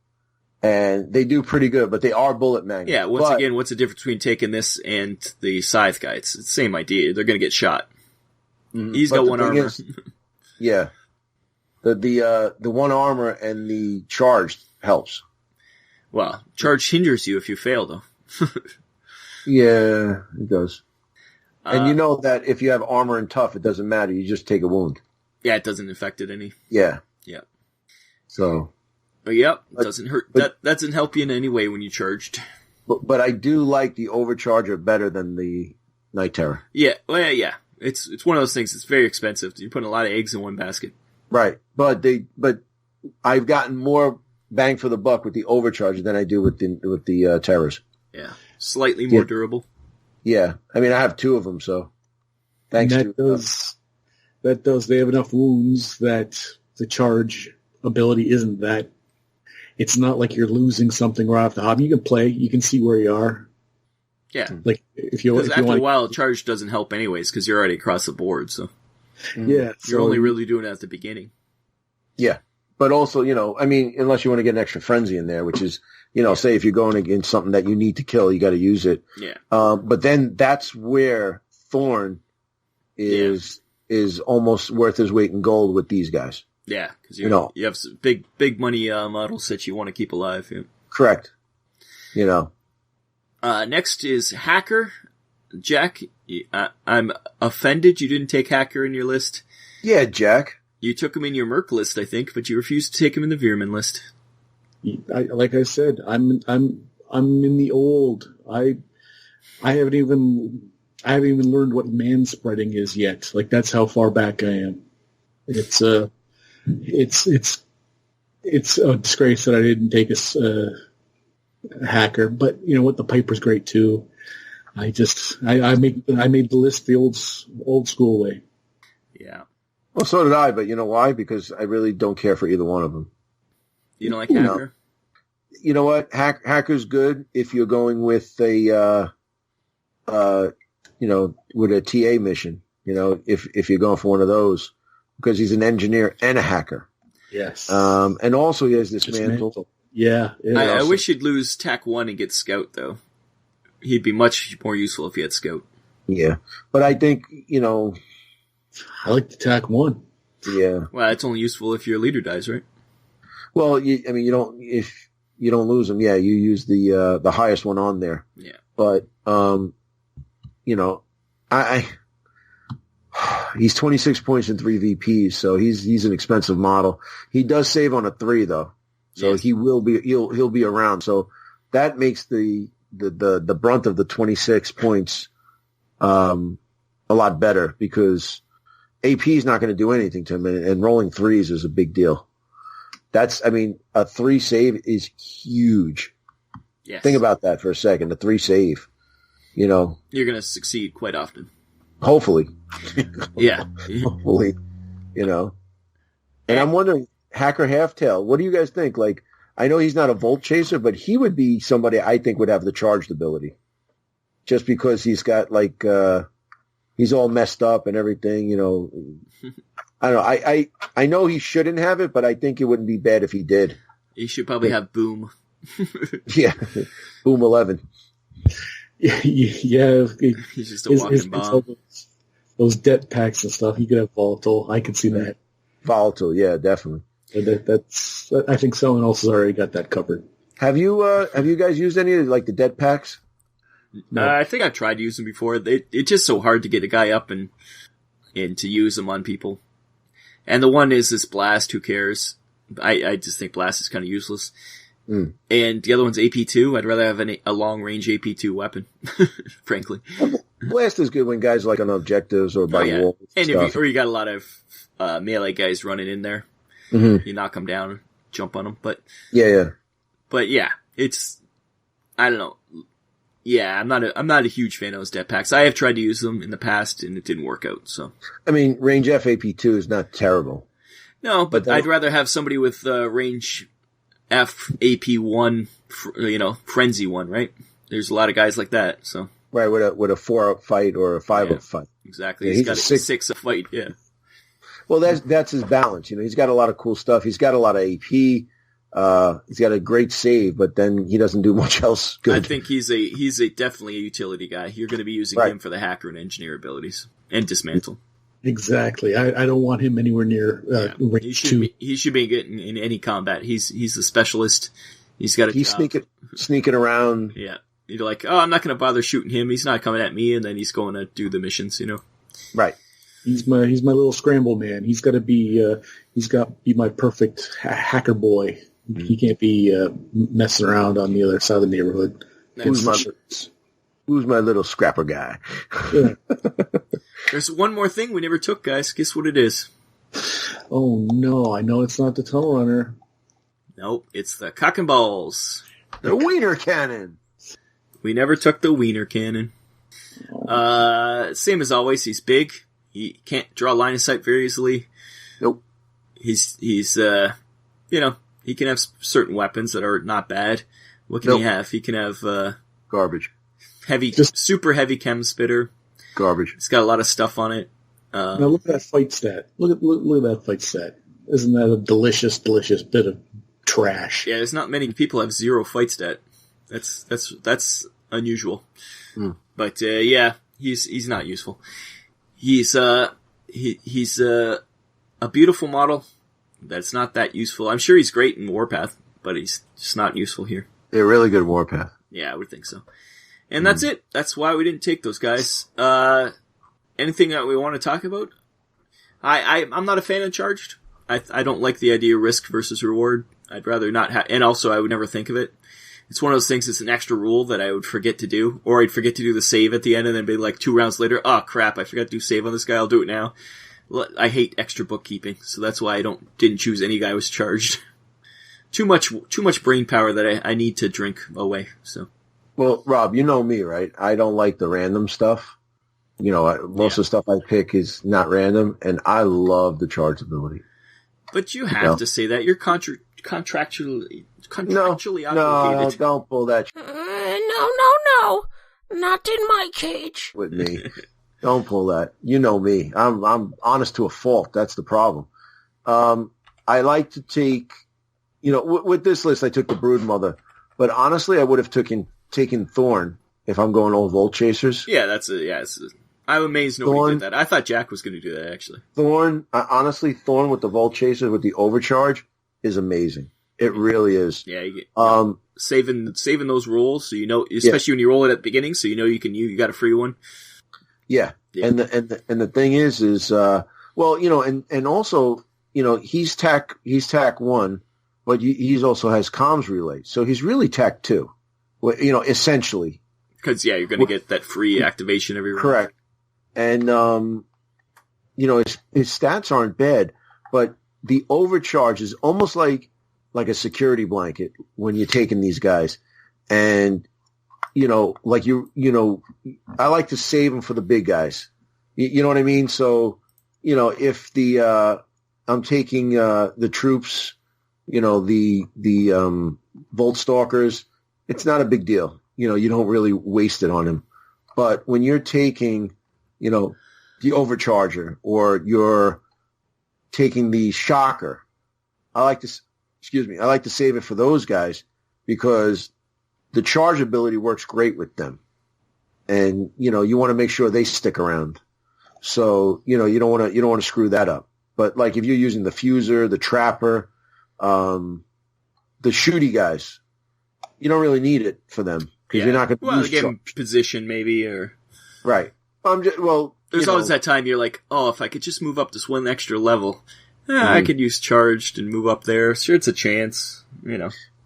E: and they do pretty good, but they are bullet magnets.
C: Yeah, again, what's the difference between taking this and the scythe guy? It's the same idea. They're going to get shot. He's got 1 armor.
E: Yeah. The 1 armor and the charged helps.
C: Well, charge hinders you if you fail, though.
E: Yeah, it does. And you know that if you have armor and tough, it doesn't matter. You just take a wound.
C: Yeah, it doesn't affect it any.
E: Yeah.
C: Yeah.
E: So.
C: Yep, it doesn't hurt. That doesn't help you in any way when you charged.
E: But I do like the Overcharger better than the Night Terror.
C: Yeah, well, yeah. It's one of those things. It's very expensive. You're putting a lot of eggs in one basket.
E: Right, but I've gotten more bang for the buck with the Overcharger than I do with the Terrors.
C: Yeah, slightly more durable.
E: Yeah, I mean I have 2 of them, so thanks
D: that does. They have enough wounds that the charge ability isn't that. It's not like you're losing something right off the hop. You can play. You can see where you are.
C: Yeah,
D: like if you
C: after a while, charge doesn't help anyways because you're already across the board. So
D: yeah,
C: you're only really doing it at the beginning.
E: Yeah, but also I mean, unless you want to get an extra frenzy in there, which is say if you're going against something that you need to kill, you got to use it.
C: Yeah.
E: But then that's where Thorn is almost worth his weight in gold with these guys.
C: Yeah, because you have some big money models that you want to keep alive. Yeah.
E: Correct.
C: Next is Hacker. Jack, I'm offended you didn't take Hacker in your list.
E: Yeah, Jack.
C: You took him in your Merc list, I think, but you refused to take him in the Veer-Myn list.
D: Like I said, I'm in the old. I haven't even learned what man spreading is yet. Like that's how far back I am. It's a disgrace that I didn't take a Hacker, but you know what? The Piper's great too. I made the list the old school way.
C: Yeah.
E: Well, so did I, but you know why? Because I really don't care for either one of them.
C: You don't like Hacker?
E: You know what? Hacker's good if you're going with a, with a TA mission. If you're going for one of those, because he's an engineer and a hacker.
D: Yes.
E: And also he has this mantle.
D: Yeah.
C: I wish you'd lose TAC 1 and get Scout, though. He'd be much more useful if he had Scout.
E: Yeah. But I think,
D: I like the TAC 1.
E: Yeah.
C: Well, it's only useful if your leader dies, right?
E: Well, if you don't lose him, yeah, you use the highest one on there.
C: Yeah.
E: But, he's 26 points and 3 VPs, so he's an expensive model. He does save on a 3 though. So yes. He'll be around. So that makes the brunt of the 26 points, a lot better because AP is not going to do anything to him, and rolling 3s is a big deal. A 3 save is huge.
C: Yes.
E: Think about that for a second. A 3 save,
C: You're going to succeed quite often.
E: Hopefully.
C: Yeah.
E: Hopefully, And I'm wondering, Hacker Halftail, what do you guys think? Like, I know he's not a Volt Chaser, but he would be somebody I think would have the charged ability. Just because he's got, he's all messed up and everything, I don't know. I know he shouldn't have it, but I think it wouldn't be bad if he did.
C: He should probably have Boom.
E: Yeah. Boom 11.
D: Yeah,
C: He's just a walking bomb.
D: Those det packs and stuff. You could have volatile. I could see that.
E: Volatile, yeah, definitely.
D: That's. I think someone else has already got that covered.
E: Have you guys used any of like the det packs?
D: No.
C: I think I've tried using them before. It's just so hard to get a guy up and to use them on people. And the one is this blast. Who cares? I just think blast is kind of useless.
E: Mm.
C: And the other one's AP2. I'd rather have a long range AP2 weapon, frankly.
E: Blast is good when guys are like on objectives or by walls.
C: And
E: stuff.
C: or you got a lot of melee guys running in there.
E: Mm-hmm.
C: You knock them down, jump on them. But
E: yeah.
C: But yeah, it's, I don't know. Yeah, I'm not a huge fan of those det packs. I have tried to use them in the past and it didn't work out, so.
E: I mean, range F AP2 is not terrible.
C: No, but I'd rather have somebody with range F AP1, frenzy one, right? There's a lot of guys like that, so.
E: Right, with a 4-up fight or a 5-up fight.
C: Exactly.
E: Yeah,
C: he's got a 6-up fight, yeah.
E: Well, that's his balance. He's got a lot of cool stuff. He's got a lot of AP. He's got a great save, but then he doesn't do much else good.
C: I think he's definitely a utility guy. You're going to be using him for the hacker and engineer abilities and dismantle.
D: Exactly. I don't want him anywhere near range 2.
C: He should be getting in any combat. He's the specialist. He's got
E: sneaking around.
C: Yeah. You're like, oh, I'm not going to bother shooting him. He's not coming at me, and then he's going to do the missions,
E: Right.
D: He's my little scramble man. He's got to be my perfect hacker boy. Mm-hmm. He can't be messing around on the other side of the neighborhood.
E: Who's my little scrapper guy?
D: Yeah.
C: There's one more thing we never took, guys. Guess what it is?
D: Oh no, I know it's not the tunnel runner.
C: Nope, it's the cock and balls.
E: The wiener cannon.
C: We never took the wiener cannon. Same as always, he's big. He can't draw line of sight very easily.
E: Nope.
C: He's he can have certain weapons that are not bad. What can he have? He can have
E: garbage.
C: Super heavy chem spitter.
E: Garbage.
C: It's got a lot of stuff on it.
D: Now look at that fight stat. Look at that fight stat. Isn't that a delicious bit of trash?
C: Yeah, there's not many people have 0 fight stat. That's unusual.
E: Mm.
C: But yeah, he's not useful. He's a beautiful model that's not that useful. I'm sure he's great in Warpath, but he's just not useful here.
E: They're really good Warpath.
C: Yeah, I would think so. And that's it. That's why we didn't take those guys. Anything that we want to talk about? I'm not a fan of Charged. I don't like the idea of risk versus reward. I'd rather not have, and also I would never think of it. It's one of those things, it's an extra rule that I would forget to do, or I'd forget to do the save at the end and then be like 2 rounds later, oh crap, I forgot to do save on this guy, I'll do it now. I hate extra bookkeeping, so that's why I didn't choose any guy who was charged. Too much brain power that I need to drink away, so.
E: Well, Rob, you know me, right? I don't like the random stuff. Most of the stuff I pick is not random, and I love the charge ability.
C: But you have to say that. You're contractually obligated.
E: No, don't pull that
H: No. Not in my cage.
E: with me. Don't pull that. You know me. I'm honest to a fault. That's the problem. I like to take, with this list, I took the Broodmother, but honestly, I would have taken Thorn if I'm going all Volt Chasers.
C: Yeah, I'm amazed nobody did that. I thought Jack was going to do that, actually.
E: Thorn with the Volt Chaser with the overcharge is amazing. It really is.
C: Yeah, you get, saving those rolls, so especially when you roll it at the beginning, so you got a free one.
E: Yeah. And the thing is and also, he's TAC 1, but he's also has comms relay, so he's really TAC 2. Well, essentially.
C: Because you're going to get that free activation every round.
E: Correct. And his stats aren't bad, but the overcharge is almost like a security blanket when you're taking these guys. And, I like to save them for the big guys. You know what I mean? So, if I'm taking the troops, the Volt Stalkers, it's not a big deal. You don't really waste it on him. But when you're taking, the Overcharger or you're taking the Shocker, I like to save it for those guys because the charge ability works great with them. and you want to make sure they stick around. So you don't want to screw that up. But like if you're using the fuser, the trapper, the shooty guys, you don't really need it for them because you're not going to use
C: again, position maybe or
E: right.
C: There's always that time you're like, oh, if I could just move up this one extra level, I could use charged and move up there. Sure, it's a chance,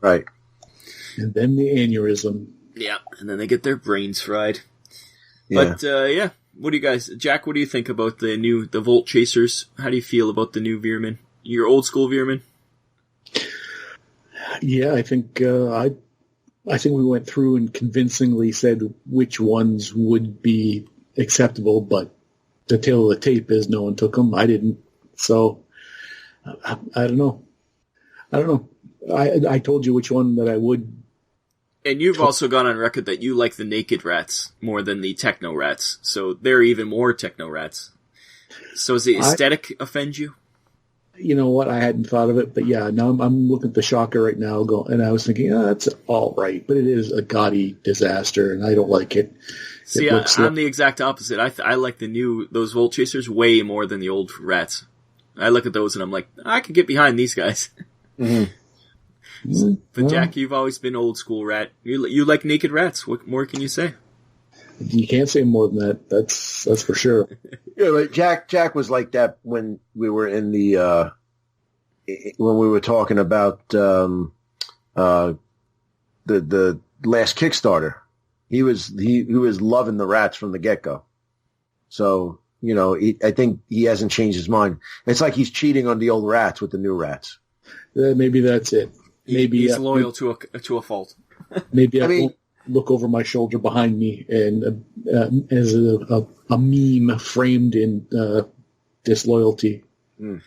E: Right.
D: And then the aneurysm.
C: Yeah, and then they get their brains fried.
E: Yeah.
C: But, what do you guys... Jack, what do you think about the Volt Chasers? How do you feel about the new Veer-Myn? Your old school Veer-Myn?
D: Yeah, I think I think we went through and convincingly said which ones would be acceptable, but the tail of the tape is no one took them. I didn't. So, I don't know. I told you which one that I would.
C: And you've also gone on record that you like the naked rats more than the techno rats. So they're even more techno rats. So does the aesthetic offend you?
D: You know what? I hadn't thought of it, but yeah, now I'm looking at the Shocker right now, and I was thinking, that's all right, but it is a gaudy disaster, and I don't like it.
C: See, I'm the exact opposite. I like those Volt Chasers way more than the old rats. I look at those and I'm like, I could get behind these guys.
E: Mm-hmm.
C: But Jack, you've always been old school rat. You like naked rats. What more can you say?
D: You can't say more than that. That's for sure.
E: Yeah, but Jack was like that when we were in the when we were talking about the last Kickstarter. He was loving the rats from the get-go. So, I think he hasn't changed his mind. It's like he's cheating on the old rats with the new rats.
D: Maybe that's it. Maybe
C: he's loyal to a fault.
D: Maybe I won't look over my shoulder behind me and as a meme framed in disloyalty.
E: Mm.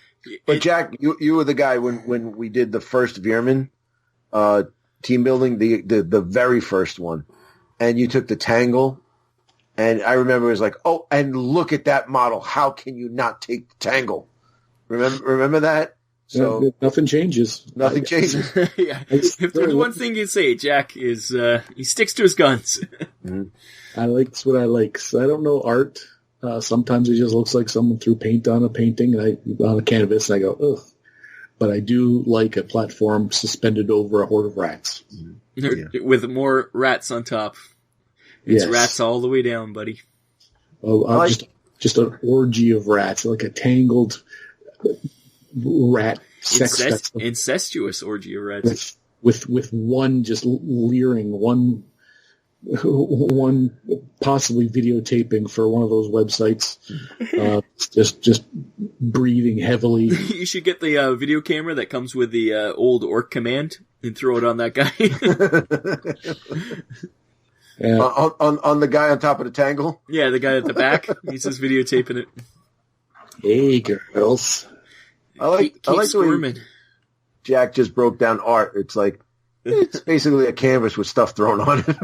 E: But Jack, you were the guy when we did the first Veer-Myn team building, the very first one, and you took the Tangle, and I remember it was like, oh, and look at that model. How can you not take the Tangle? Remember that? So
D: nothing changes.
E: Nothing changes.
C: Yeah. If there's one thing you say, Jack, is he sticks to his guns.
E: Mm-hmm.
D: I like what I like. So I don't know art. Sometimes it just looks like someone threw paint on a painting on a canvas, and I go, ugh. But I do like a platform suspended over a horde of rats.
C: Mm-hmm. With more rats on top. It's rats all the way down, buddy.
D: Oh, just an orgy of rats, like a tangled rat sex
C: incestuous orgy of rats
D: with one just leering, one possibly videotaping for one of those websites, just breathing heavily.
C: You should get the video camera that comes with the old orc command and throw it on that guy.
E: On the guy on top of the Tangle?
C: Yeah, the guy at the back. He's just videotaping it.
D: Hey, girls.
E: I like the way Jack just broke down art. It's like, it's basically a canvas with stuff thrown on it.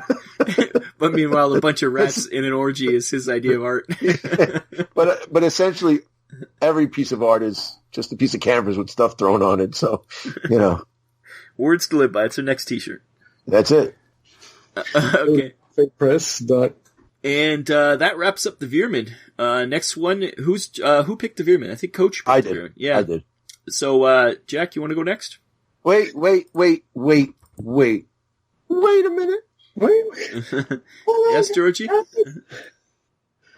C: But meanwhile, a bunch of rats in an orgy is his idea of art.
E: But essentially, every piece of art is just a piece of canvas with stuff thrown on it. So,
C: Words to live by. It's our next T-shirt.
E: That's it.
C: Okay.
D: Press.
C: And that wraps up the Veer-Myn. Next one, who picked the Veer-Myn? I think Coach picked
E: I
C: the
E: did.
C: Veer-Myn. Yeah.
E: I did.
C: So, Jack, you want to go next?
E: Wait a minute.
C: Yes, Georgie?
E: All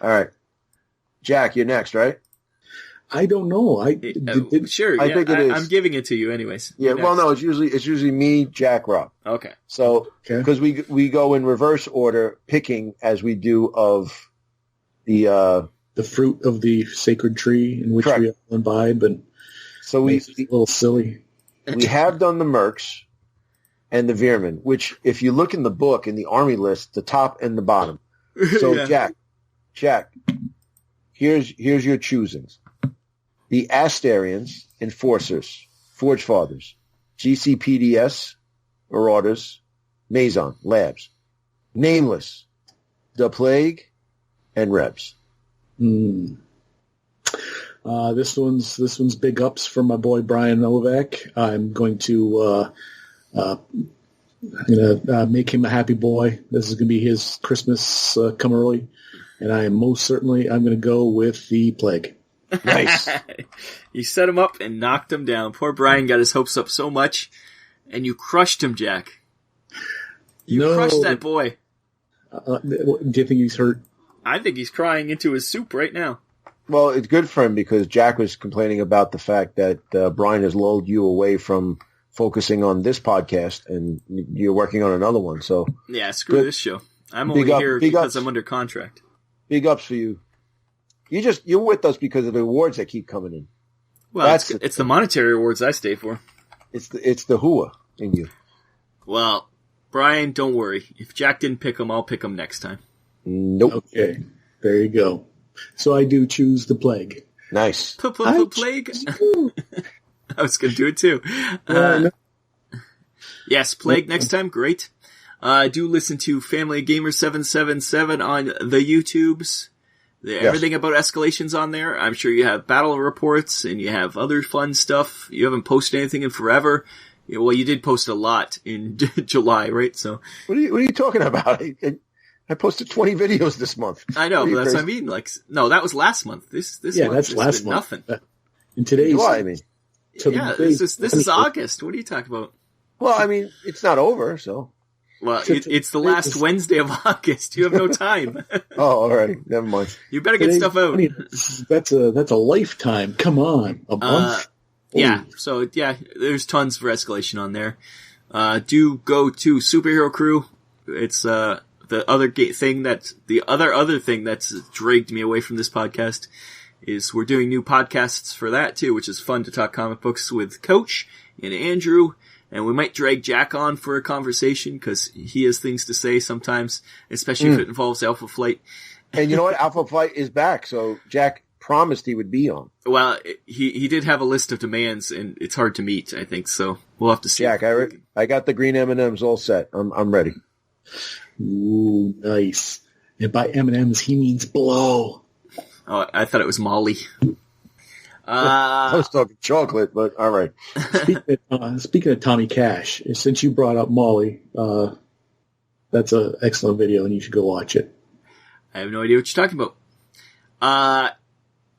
E: right. Jack, you're next, right?
D: I don't know.
C: Sure.
E: I think it is.
C: I'm giving it to you anyways.
E: Yeah. Well, no, it's usually me, Jack, Rob.
C: Okay.
E: So, because we go in reverse order, picking as we do of the
D: fruit of the sacred tree in which we all imbibe, and
E: so we
D: a little silly.
E: We have done the Mercs and the Veer-Myn, which if you look in the book in the army list, the top and the bottom. So yeah. Jack, here's your choosings. The Astarians, Enforcers, Forge Fathers, GCPDS, Marauders, Maison, Labs, Nameless, The Plague, and Rebs.
D: This one's big ups for my boy Brian Novak. I'm going to I'm gonna make him a happy boy. This is gonna be his Christmas come early, and I'm gonna go with the plague.
E: Nice.
C: You set him up and knocked him down. Poor Brian got his hopes up so much, and you crushed him, Jack. You crushed that boy.
D: Do you think he's hurt?
C: I think he's crying into his soup right now.
E: Well, it's good for him because Jack was complaining about the fact that Brian has lulled you away from focusing on this podcast, and you're working on another one. So
C: yeah, screw this show. I'm only here because I'm under contract.
E: Big ups for you. You're with us because of the awards that keep coming in.
C: Well, it's the monetary awards I stay for.
E: It's the hooah in you.
C: Well, Brian, don't worry. If Jack didn't pick him, I'll pick him next time.
E: Nope.
D: Okay, there you go. So I do choose the plague.
E: Nice.
C: Plague? I was going to do it too. Yes, plague next time. Great. Do listen to Family Gamer 777 on the YouTubes. Everything about Escalation's on there. I'm sure you have battle reports and you have other fun stuff. You haven't posted anything in forever. Well, you did post a lot in July, right? So
E: what are you talking about? I posted 20 videos this month.
C: I know, but that's what I mean. Like, no, that was last month. This month,
D: that's last month.
C: Nothing.
D: In today's
E: July, I mean.
C: This is August. What are you talking about?
E: Well, I mean, it's not over, so.
C: Well, it's the last Wednesday of August. You have no time.
E: Oh, all right. Never mind.
C: You better get stuff out.
D: That's a lifetime. Come on. A month?
C: Yeah. So, yeah, there's tons for Escalation on there. Do go to Superhero Crew. It's the other thing that's dragged me away from this podcast is we're doing new podcasts for that too, which is fun to talk comic books with Coach and Andrew. And we might drag Jack on for a conversation because he has things to say sometimes, especially if it involves Alpha Flight.
E: And you know what? Alpha Flight is back, so Jack promised he would be on.
C: Well, he did have a list of demands, and it's hard to meet, I think, so we'll have to see.
E: Jack, I got the green M&Ms all set. I'm ready.
D: Ooh, nice. And by M&Ms, he means blow.
C: Oh, I thought it was Molly.
E: I was talking chocolate, but all right.
D: Speaking of Tommy Cash, since you brought up Molly, that's an excellent video, and you should go watch it.
C: I have no idea what you're talking about.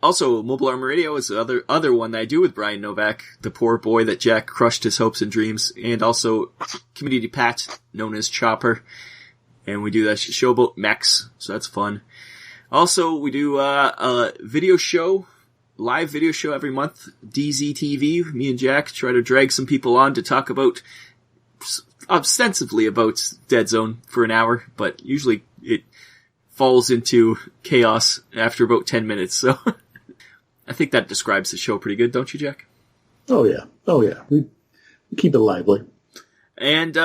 C: Also, Mobile Armor Radio is the other one that I do with Brian Novak, the poor boy that Jack crushed his hopes and dreams, and also Community Pat, known as Chopper. And we do that show about mechs, so that's fun. Also, we do a video show, live video show every month, DZTV. Me and Jack try to drag some people on to talk about, ostensibly about Deadzone for an hour, but usually it falls into chaos after about 10 minutes, so I think that describes the show pretty good, don't you, Jack?
D: Oh yeah. We keep it lively.
C: And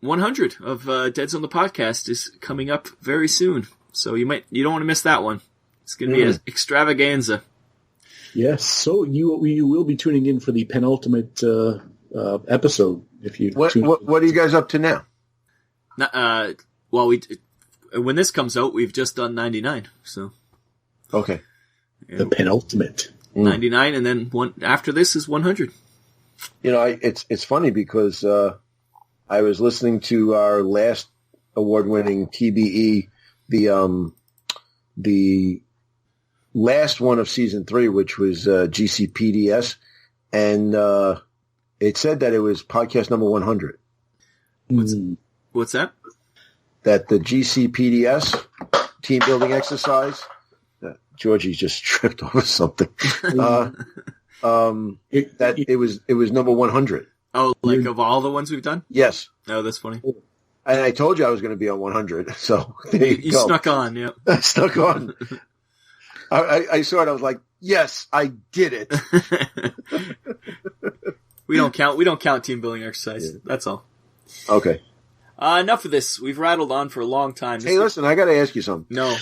C: 100 of Deadzone the Podcast is coming up very soon, so you don't want to miss that one. It's going to be an extravaganza.
D: Yes, so you will be tuning in for the penultimate episode. If you
E: what are you guys up to now?
C: When this comes out, we've just done 99. So
E: okay,
D: the penultimate
C: 99, and then after this is 100.
E: You know, it's funny because I was listening to our last award-winning TBE, the last one of season 3, which was GCPDS, and it said that it was podcast number 100.
C: What's that?
E: That the GCPDS team building exercise. Georgie's just tripped over something. It was number 100.
C: Oh, like of all the ones we've done?
E: Yes.
C: Oh, that's funny.
E: And I told you I was going to be on 100, so there you go.
C: Snuck on, yeah.
E: I snuck on. I saw it. I was like, yes, I did it.
C: We don't count team building exercise. Yeah. That's all.
E: Okay.
C: Enough of this. We've rattled on for a long time.
E: Listen, I got to ask you something.
C: No.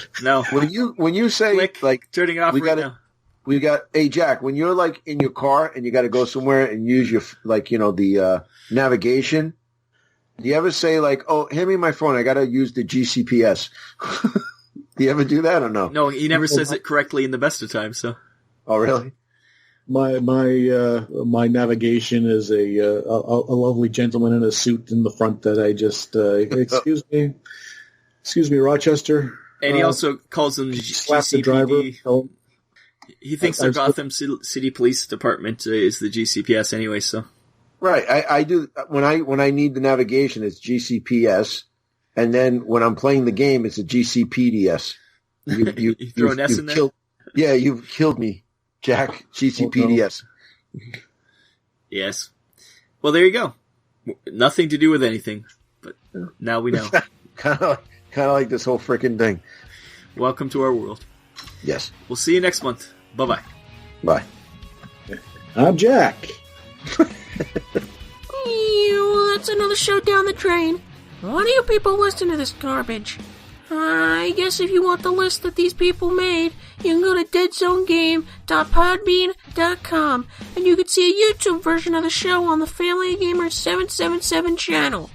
E: When you say
C: click,
E: like
C: turning it off now.
E: Hey Jack, when you're like in your car and you got to go somewhere and use your the navigation, do you ever say like, "Oh, hand me my phone. I got to use the GCPS." Do you ever do that or no?
C: No, he never says it correctly in the best of times. So.
E: Oh, really?
D: My navigation is a lovely gentleman in a suit in the front that I just excuse me, Rochester.
C: And he also calls them
D: Slap the driver.
C: He thinks the Gotham City Police Department is the GCPS anyway. So
E: right, I do when I need the navigation, it's GCPS, and then when I'm playing the game, it's a GCPDS. You
C: throw an S in there.
E: Yeah, you've killed me, Jack. GCPDS.
C: Yes. Well, there you go. Nothing to do with anything, but now we know.
E: kind of like this whole freaking thing.
C: Welcome to our world.
E: Yes.
C: We'll see you next month. Bye-bye.
E: Bye.
D: I'm Jack.
H: That's another show down the drain. Why do you people listen to this garbage? I guess if you want the list that these people made, you can go to deadzonegame.podbean.com and you can see a YouTube version of the show on the Family Gamer 777 channel.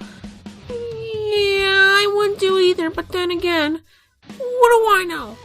H: Yeah, I wouldn't do either, but then again, what do I know?